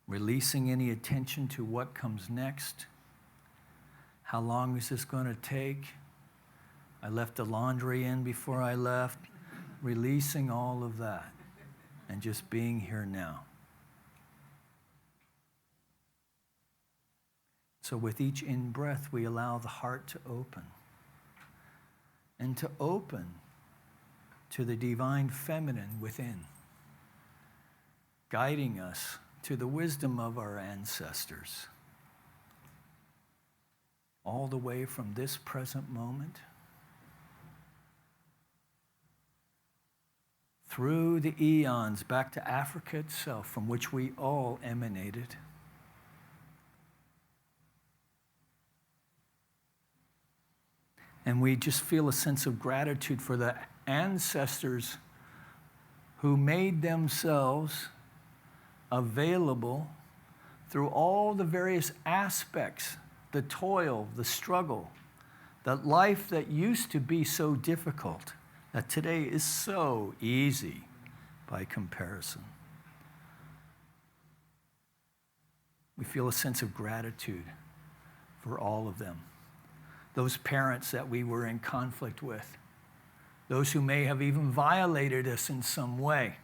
Releasing any attention to what comes next. How long is this going to take? I left the laundry in before I left. Releasing all of that and just being here now. So with each in-breath, we allow the heart to open. And to open to the divine feminine within, guiding us to the wisdom of our ancestors, all the way from this present moment through the eons back to Africa itself, from which we all emanated. And we just feel a sense of gratitude for the ancestors who made themselves available through all the various aspects, the toil, the struggle, the life that used to be so difficult, that today is so easy by comparison. We feel a sense of gratitude for all of them. Those parents that we were in conflict with, those who may have even violated us in some way,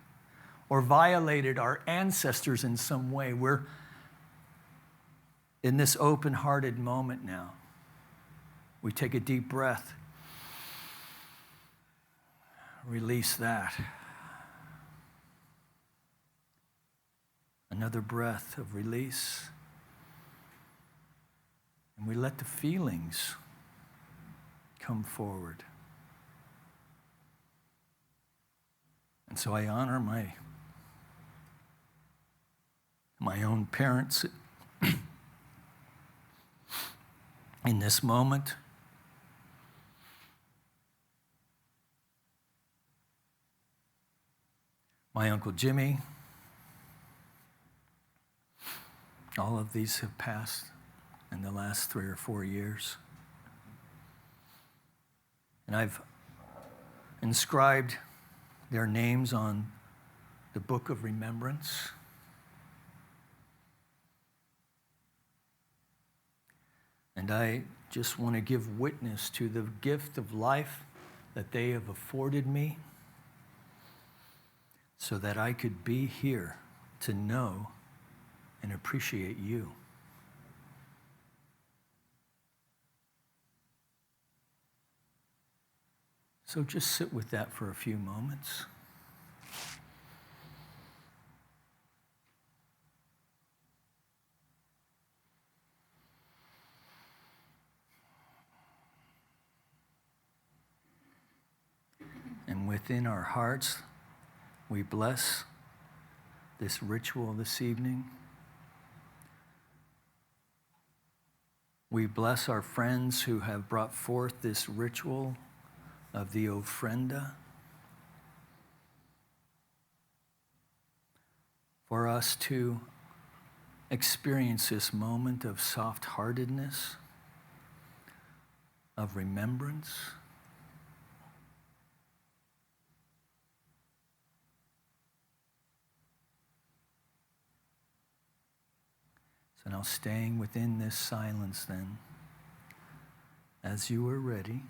or violated our ancestors in some way. We're in this open-hearted moment now. We take a deep breath, release that. Another breath of release. And we let the feelings come forward. And so I honor my own parents in this moment. My Uncle Jimmy. All of these have passed in the last 3 or 4 years. And I've inscribed their names on the book of remembrance. And I just want to give witness to the gift of life that they have afforded me so that I could be here to know and appreciate you. So just sit with that for a few moments. And within our hearts, we bless this ritual this evening. We bless our friends who have brought forth this ritual of the ofrenda for us to experience this moment of soft-heartedness, of remembrance. So now, staying within this silence then, as you are ready,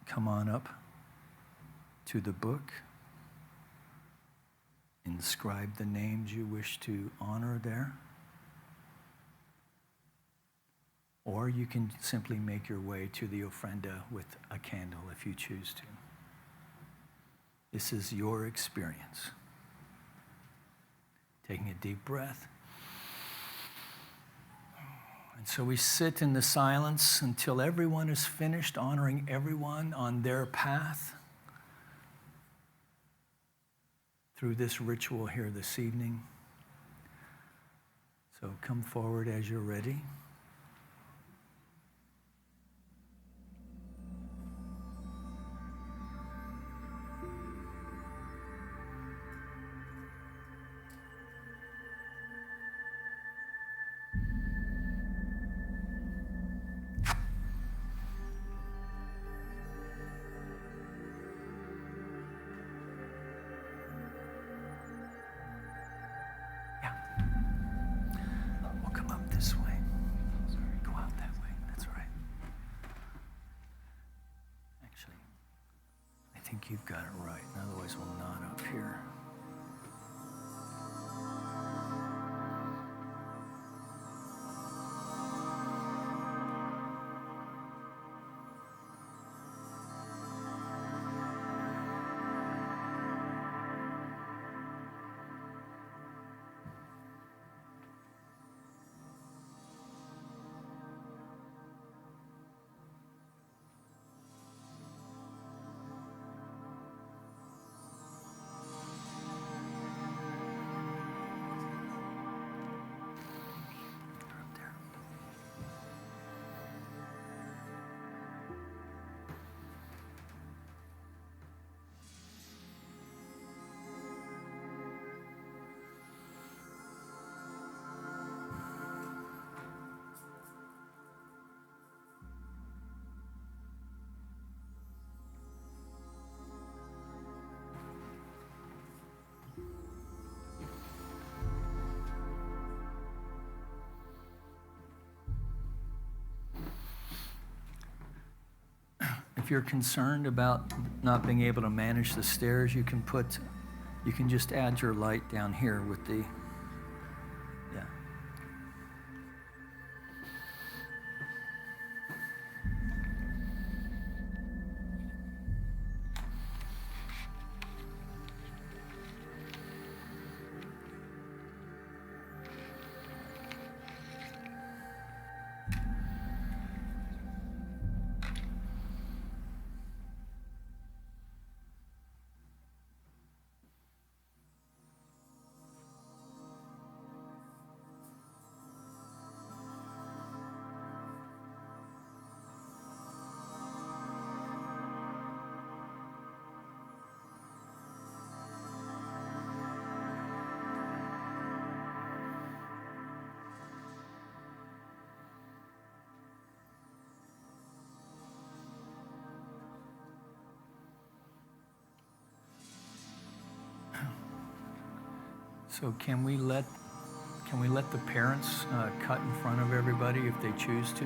come on up to the book, inscribe the names you wish to honor there, or you can simply make your way to the ofrenda with a candle if you choose to. This is your experience. Taking a deep breath. And so we sit in the silence until everyone is finished honoring everyone on their path through this ritual here this evening. So come forward as you're ready. You've got it right. Otherwise, we'll nod up here. if you're concerned about not being able to manage the stairs, you can just add your light down here with the, yeah. So can we let the parents cut in front of everybody if they choose to?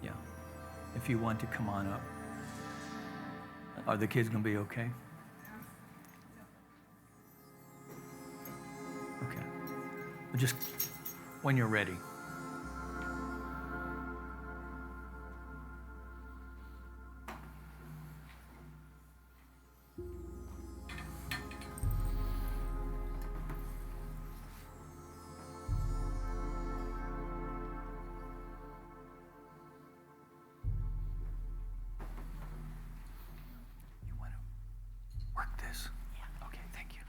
Yeah, if you want to come on up. Are the kids gonna be okay? Okay. Well, just when you're ready. Work this. Yeah. Okay, thank you.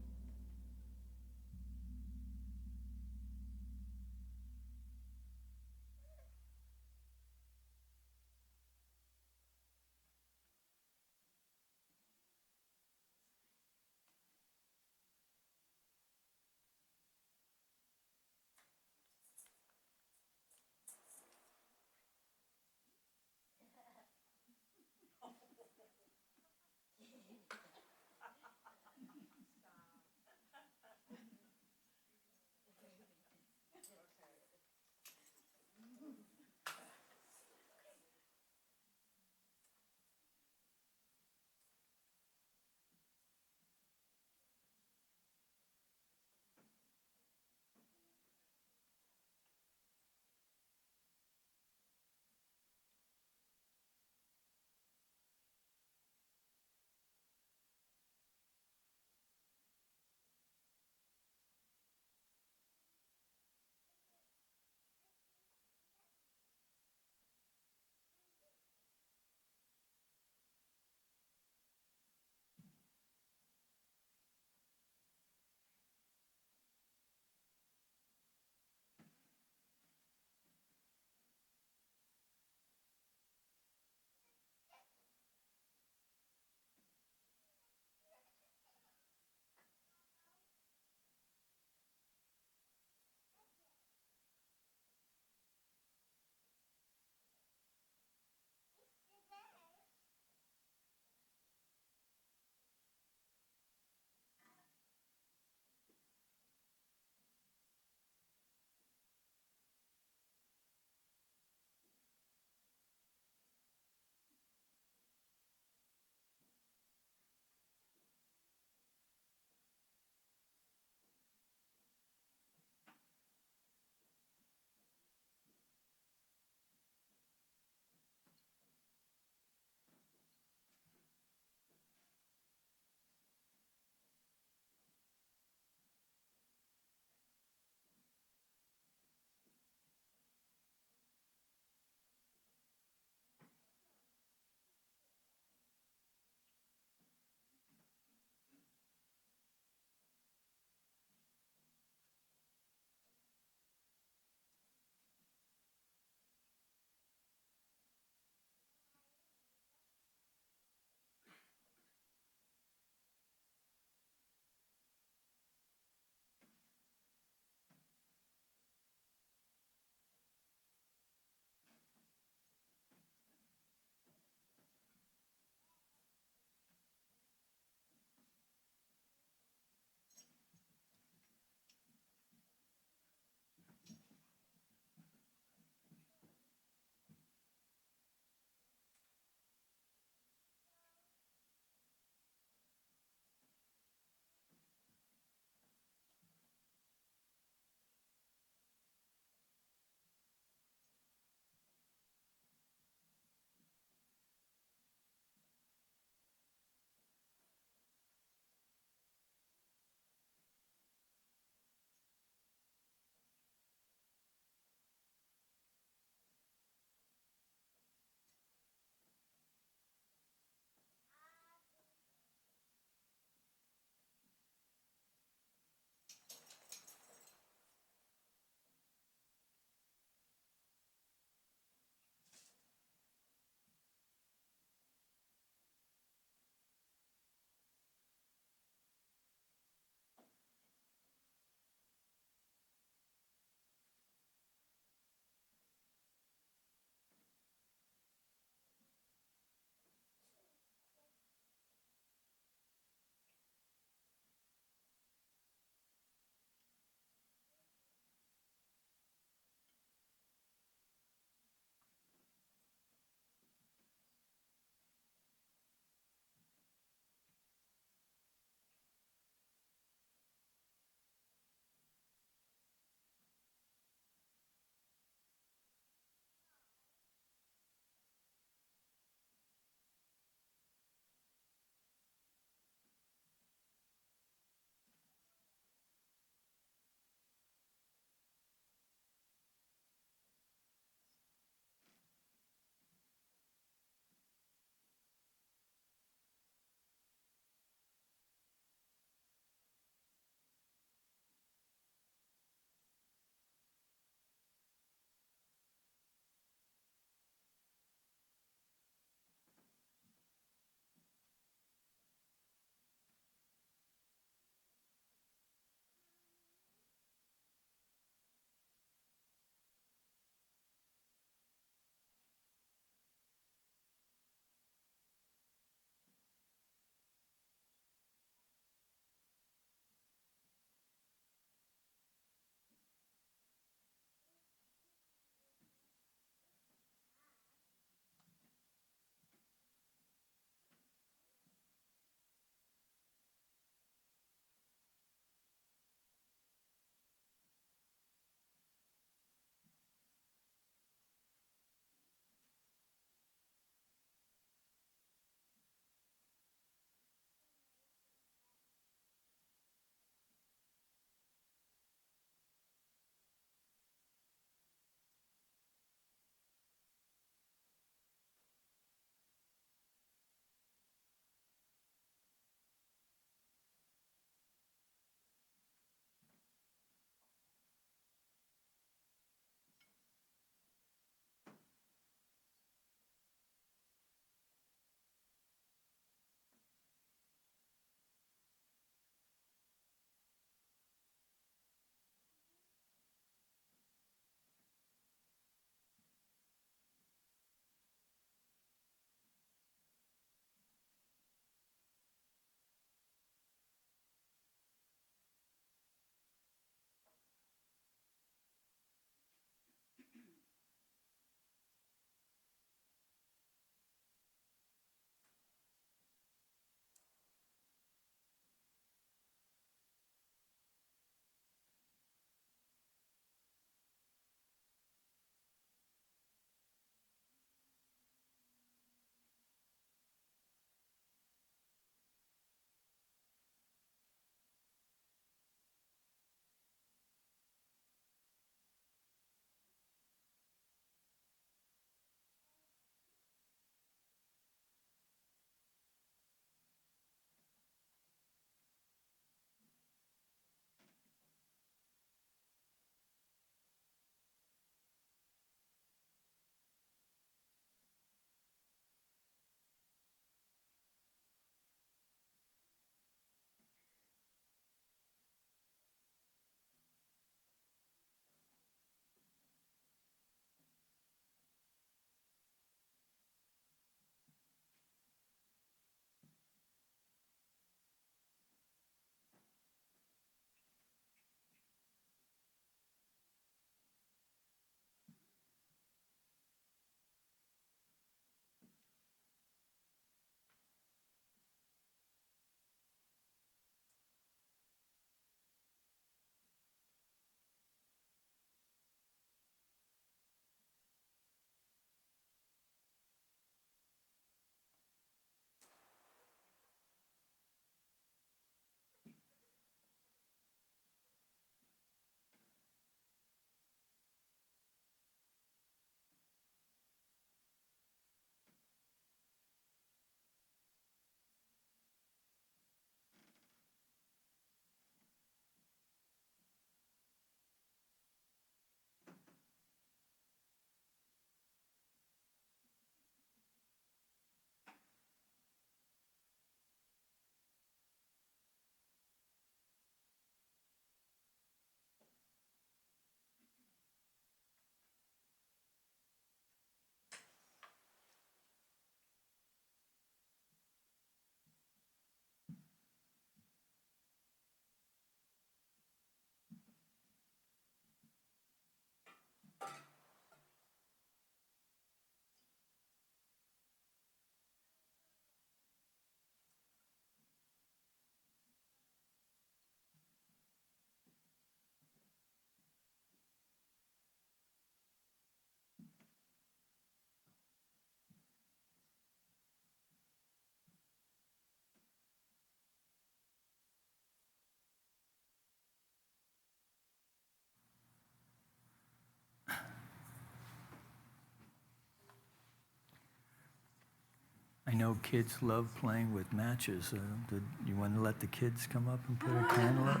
I know kids love playing with matches. Did you want to let the kids come up and put a candle up?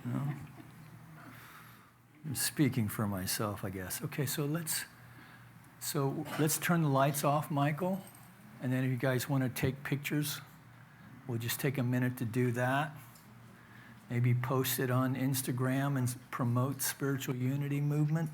No? I'm speaking for myself, I guess. Okay, so let's turn the lights off, Michael. And then if you guys want to take pictures, we'll just take a minute to do that. Maybe post it on Instagram and promote spiritual unity movement.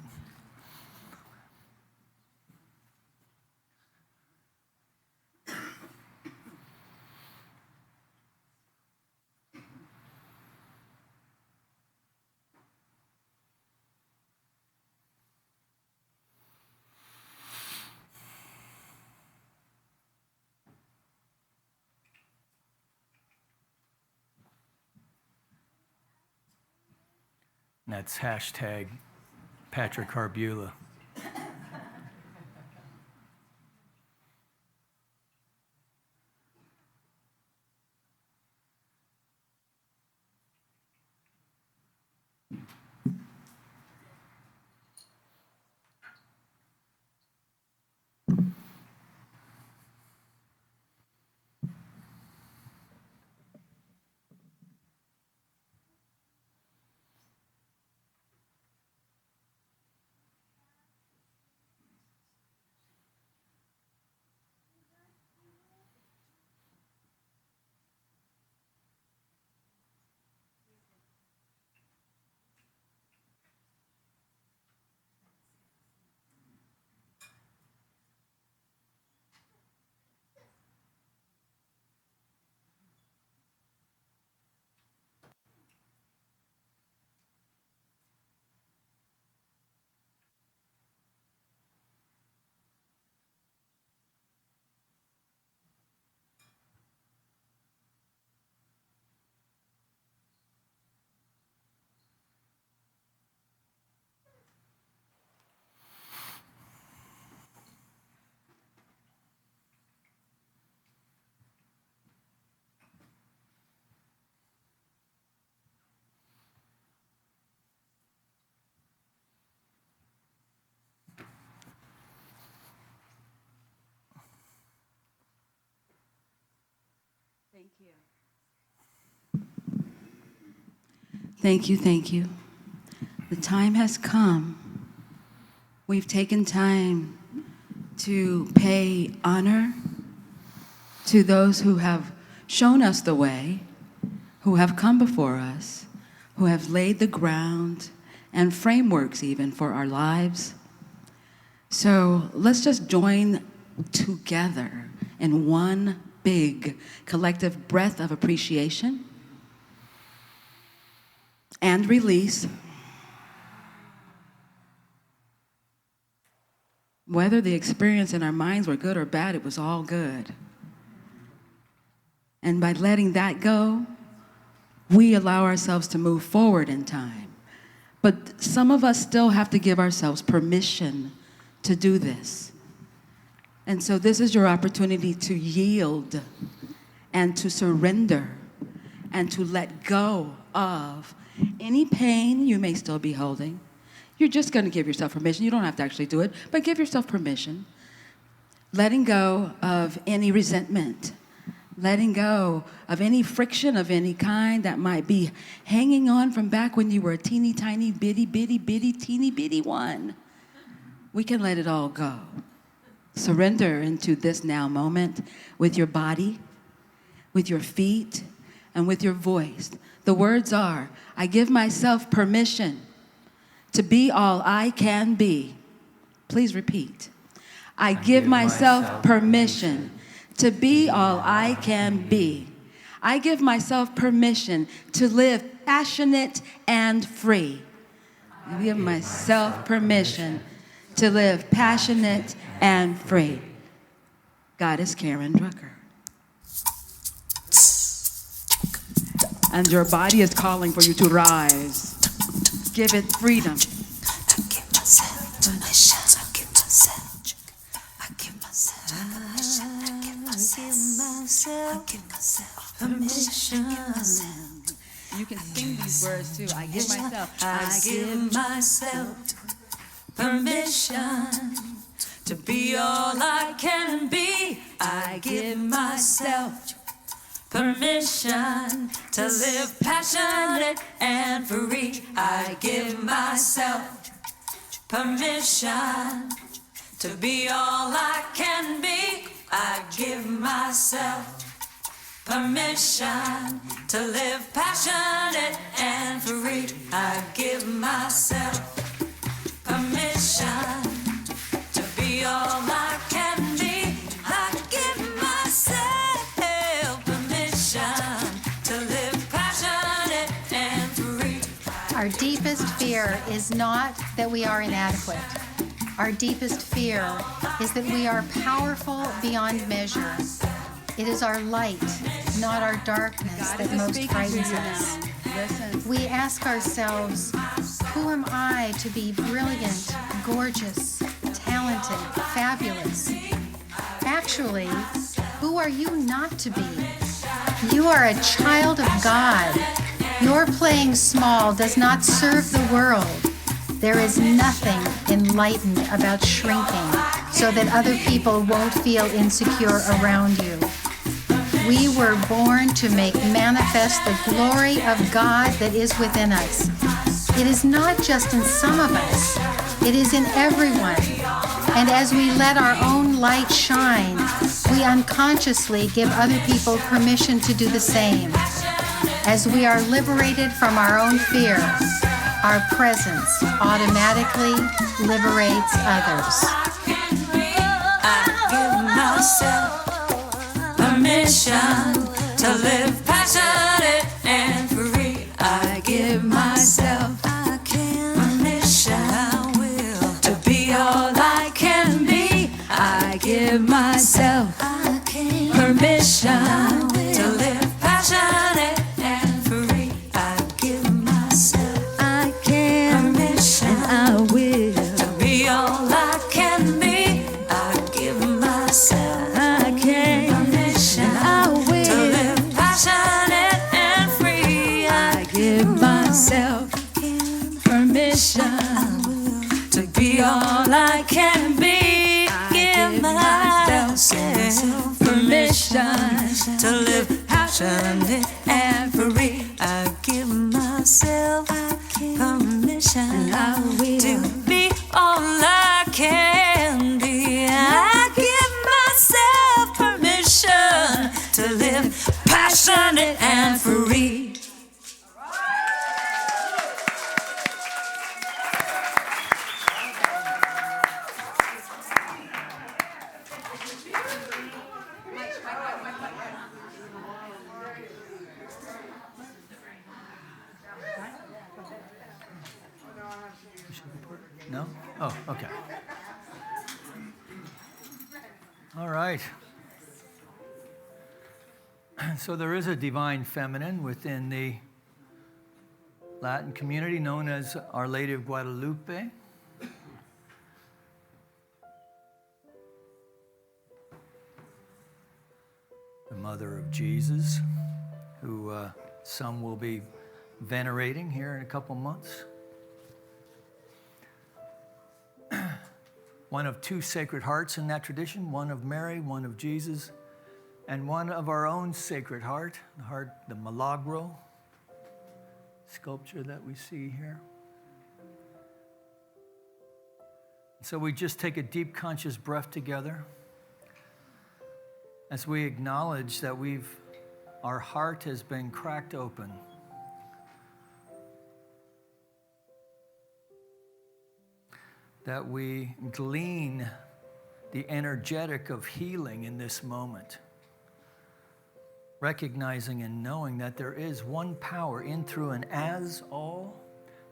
That's hashtag Patrick Harbula.
Thank you, thank you. The time has come. We've taken time to pay honor to those who have shown us the way, who have come before us, who have laid the ground and frameworks even for our lives. So let's just join together in one big collective breath of appreciation and release. Whether the experience in our minds were good or bad, it was all good. And by letting that go, we allow ourselves to move forward in time. But some of us still have to give ourselves permission to do this. And so this is your opportunity to yield and to surrender and to let go of any pain you may still be holding. You're just going to give yourself permission. You don't have to actually do it, but give yourself permission. Letting go of any resentment. Letting go of any friction of any kind that might be hanging on from back when you were a teeny tiny bitty teeny bitty one. We can let it all go. Surrender into this now moment with your body, with your feet, and with your voice. The words are, I give myself permission to be all I can be. Please repeat. I give myself permission to be all I can be. I give myself permission to live passionate and free. I give myself permission to live passionate and free. Goddess Karen Drucker. And your body is calling for you to rise. Give it freedom.
I give myself permission. I give myself. I give myself permission. I give myself. I give myself permission.
You can sing these words too. I give myself.
I give myself permission to be all I can be. I give myself permission to live passionate and free. I give myself permission to be all I can be. I give myself permission to live passionate and free. I give myself permission to be all I can be. I give myself permission to live passionate and free.
Our deepest fear is not that we are inadequate. Our deepest fear is that we are powerful beyond measure. It is our light, not our darkness, that most frightens us. We ask ourselves, who am I to be brilliant, gorgeous, talented, fabulous? Actually, who are you not to be? You are a child of God. Your playing small does not serve the world. There is nothing enlightened about shrinking so that other people won't feel insecure around you. We were born to make manifest the glory of God that is within us. It is not just in some of us, it is in everyone. And as we let our own light shine, we unconsciously give other people permission to do the same. As we are liberated from our own fear, our presence automatically liberates others.
I give myself permission to live passionate and free. I give myself permission to be all I can be. I give myself permission to live passionate and free. I give myself permission to be all I can be. I give myself permission to live passionate and free. I give myself permission to be all I can be. Give myself permission to live passionate and free. I give myself permission to be all I can be. I give myself permission to live passionate and free.
No? Oh, okay. All right. So there is a divine feminine within the Latin community known as Our Lady of Guadalupe. The mother of Jesus, who some will be venerating here in a couple months. One of two sacred hearts in that tradition, one of Mary, one of Jesus, and one of our own sacred heart, the Milagro sculpture that we see here. So we just take a deep conscious breath together as we acknowledge that our heart has been cracked open. That we glean the energetic of healing in this moment, recognizing and knowing that there is one power in, through, and as all,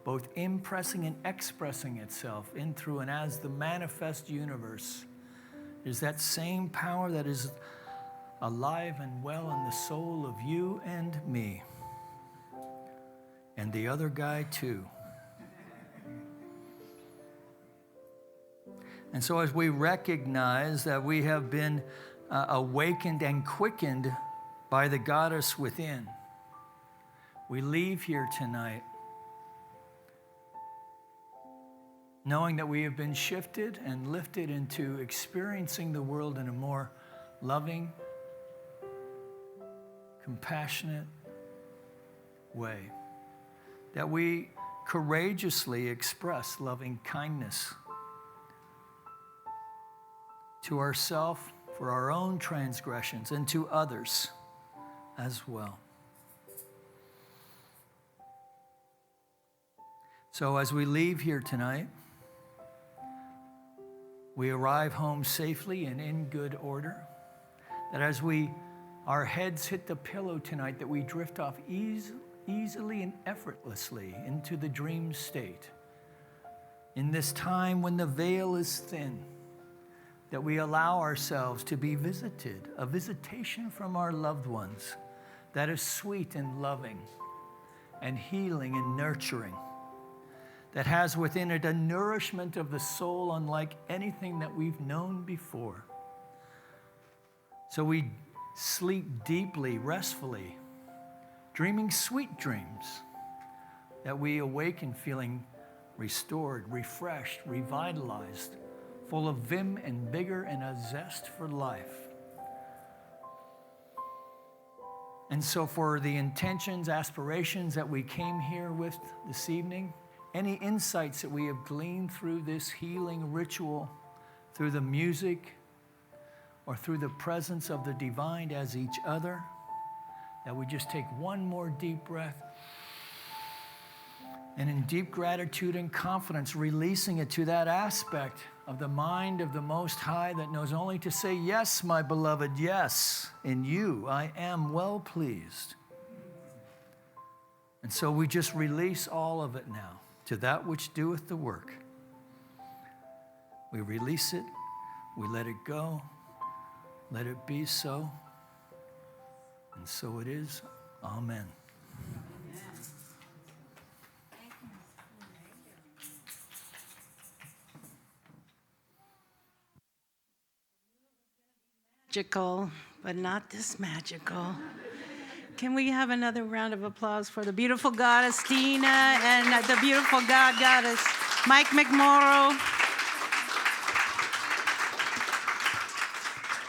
both impressing and expressing itself in, through, and as the manifest universe. Is that same power that is alive and well in the soul of you and me, and the other guy too. And so as we recognize that we have been awakened and quickened by the goddess within, we leave here tonight knowing that we have been shifted and lifted into experiencing the world in a more loving, compassionate way that we courageously express loving kindness to ourselves for our own transgressions and to others as well. So as we leave here tonight, we arrive home safely and in good order, that as our heads hit the pillow tonight, that we drift off easily and effortlessly into the dream state. In this time when the veil is thin, that we allow ourselves to be visited, a visitation from our loved ones that is sweet and loving and healing and nurturing, that has within it a nourishment of the soul unlike anything that we've known before. So we sleep deeply, restfully, dreaming sweet dreams, that we awaken feeling restored, refreshed, revitalized, full of vim and vigor and a zest for life. And so for the intentions, aspirations that we came here with this evening, any insights that we have gleaned through this healing ritual, through the music, or through the presence of the divine as each other, that we just take one more deep breath, and in deep gratitude and confidence, releasing it to that aspect of the mind of the Most High that knows only to say, yes, my beloved, yes, in you I am well pleased. And so we just release all of it now to that which doeth the work. We release it, we let it go, let it be so, and so it is. Amen.
Magical, but not this magical. Can we have another round of applause for the beautiful goddess Deena and the beautiful goddess Mike McMorrow?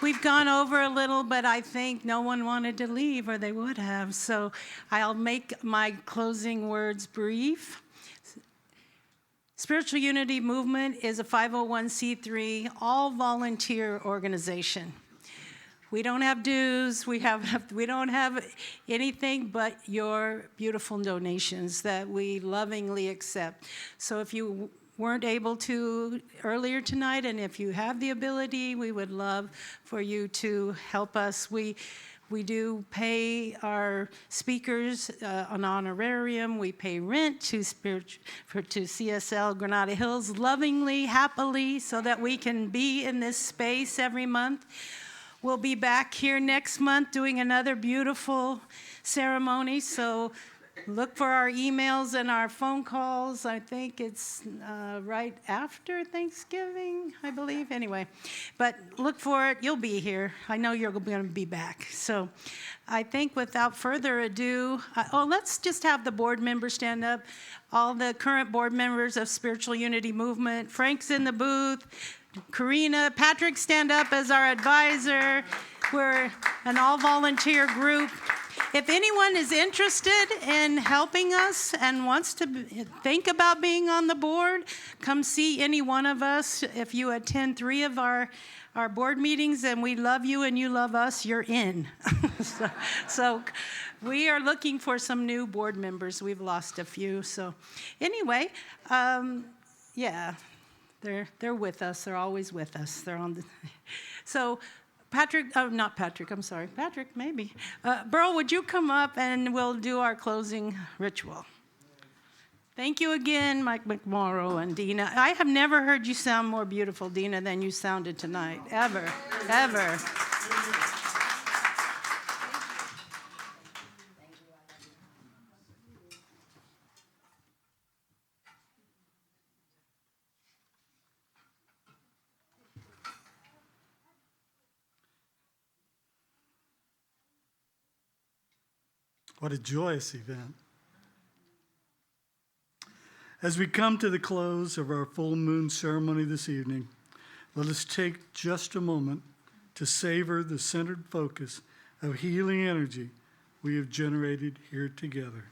We've gone over a little, but I think no one wanted to leave, or they would have. So I'll make my closing words brief. Spiritual Unity Movement is a 501c3, all-volunteer organization. We don't have dues, we don't have anything but your beautiful donations that we lovingly accept. So if you weren't able to earlier tonight, and if you have the ability, we would love for you to help us. We do pay our speakers an honorarium. We pay rent to CSL Granada Hills lovingly, happily, so that we can be in this space every month. We'll be back here next month doing another beautiful ceremony, so look for our emails and our phone calls. I think it's right after Thanksgiving, I believe. Anyway, but look for it. You'll be here. I know you're going to be back. So I think without further ado, let's just have the board members stand up. All the current board members of Spiritual Unity Movement. Frank's in the booth. Karina, Patrick, stand up as our advisor. We're an all-volunteer group. If anyone is interested in helping us and wants to think about being on the board, come see any one of us. If you attend 3 of our board meetings and we love you and you love us, you're in. so we are looking for some new board members. We've lost a few. So anyway, yeah. They're with us. They're always with us. They're on the. So, Patrick, not Patrick. I'm sorry, Patrick. Maybe. Burl, would you come up and we'll do our closing ritual? Thank you again, Mike McMorrow and Deena. I have never heard you sound more beautiful, Deena, than you sounded tonight. Ever.
What a joyous event. As we come to the close of our full moon ceremony this evening, let us take just a moment to savor the centered focus of healing energy we have generated here together.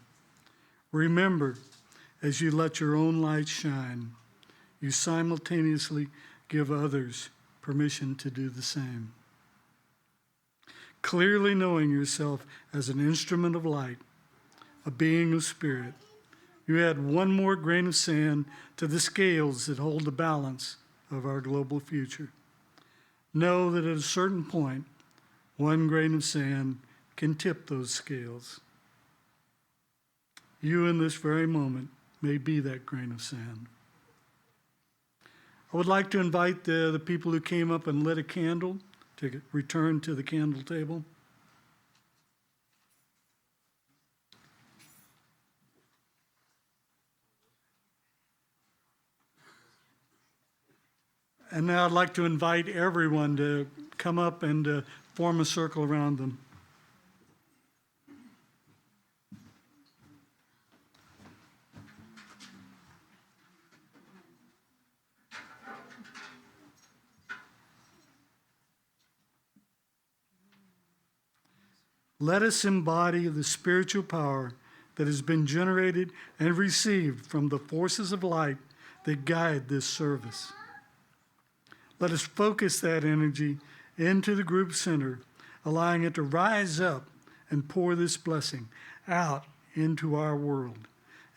Remember, as you let your own light shine, you simultaneously give others permission to do the same. Clearly knowing yourself as an instrument of light, a being of spirit, you add one more grain of sand to the scales that hold the balance of our global future. Know that at a certain point, one grain of sand can tip those scales. You in this very moment may be that grain of sand. I would like to invite the people who came up and lit a candle to return to the candle table. And now I'd like to invite everyone to come up and form a circle around them. Let us embody the spiritual power that has been generated and received from the forces of light that guide this service. Let us focus that energy into the group center, allowing it to rise up and pour this blessing out into our world,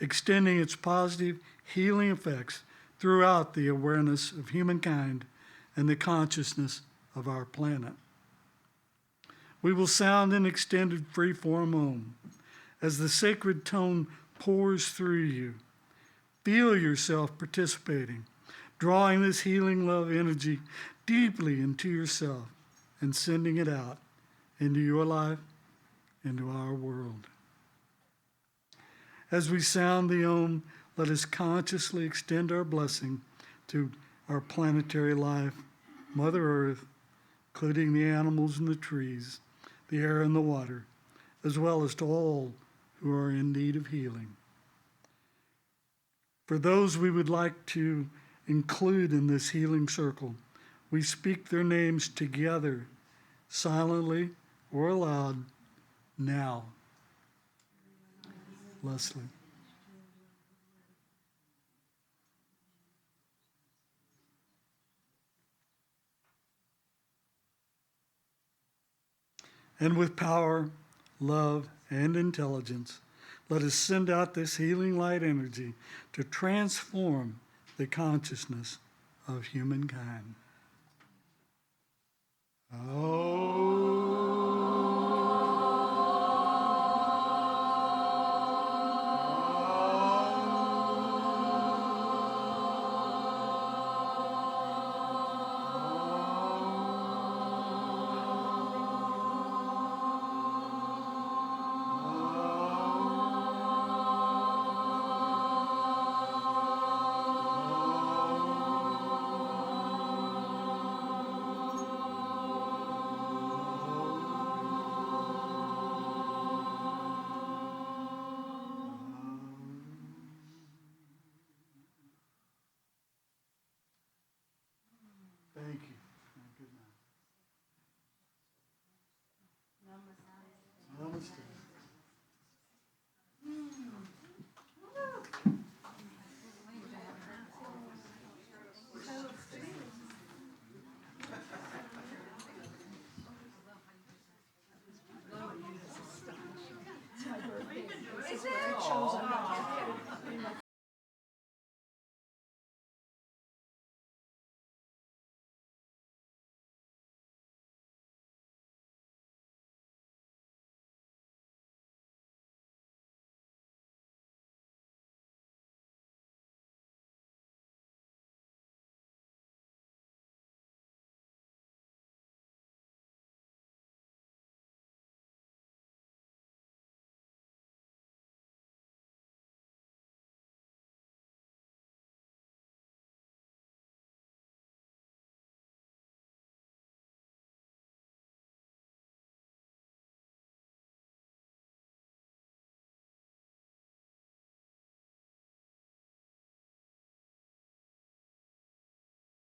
extending its positive healing effects throughout the awareness of humankind and the consciousness of our planet. We will sound an extended free-form Om as the sacred tone pours through you. Feel yourself participating, drawing this healing love energy deeply into yourself and sending it out into your life, into our world. As we sound the Om, let us consciously extend our blessing to our planetary life, Mother Earth, including the animals and the trees, the air and the water, as well as to all who are in need of healing. For those we would like to include in this healing circle, we speak their names together, silently or aloud, now. Leslie. And with power, love, and intelligence, let us send out this healing light energy to transform the consciousness of humankind. Oh.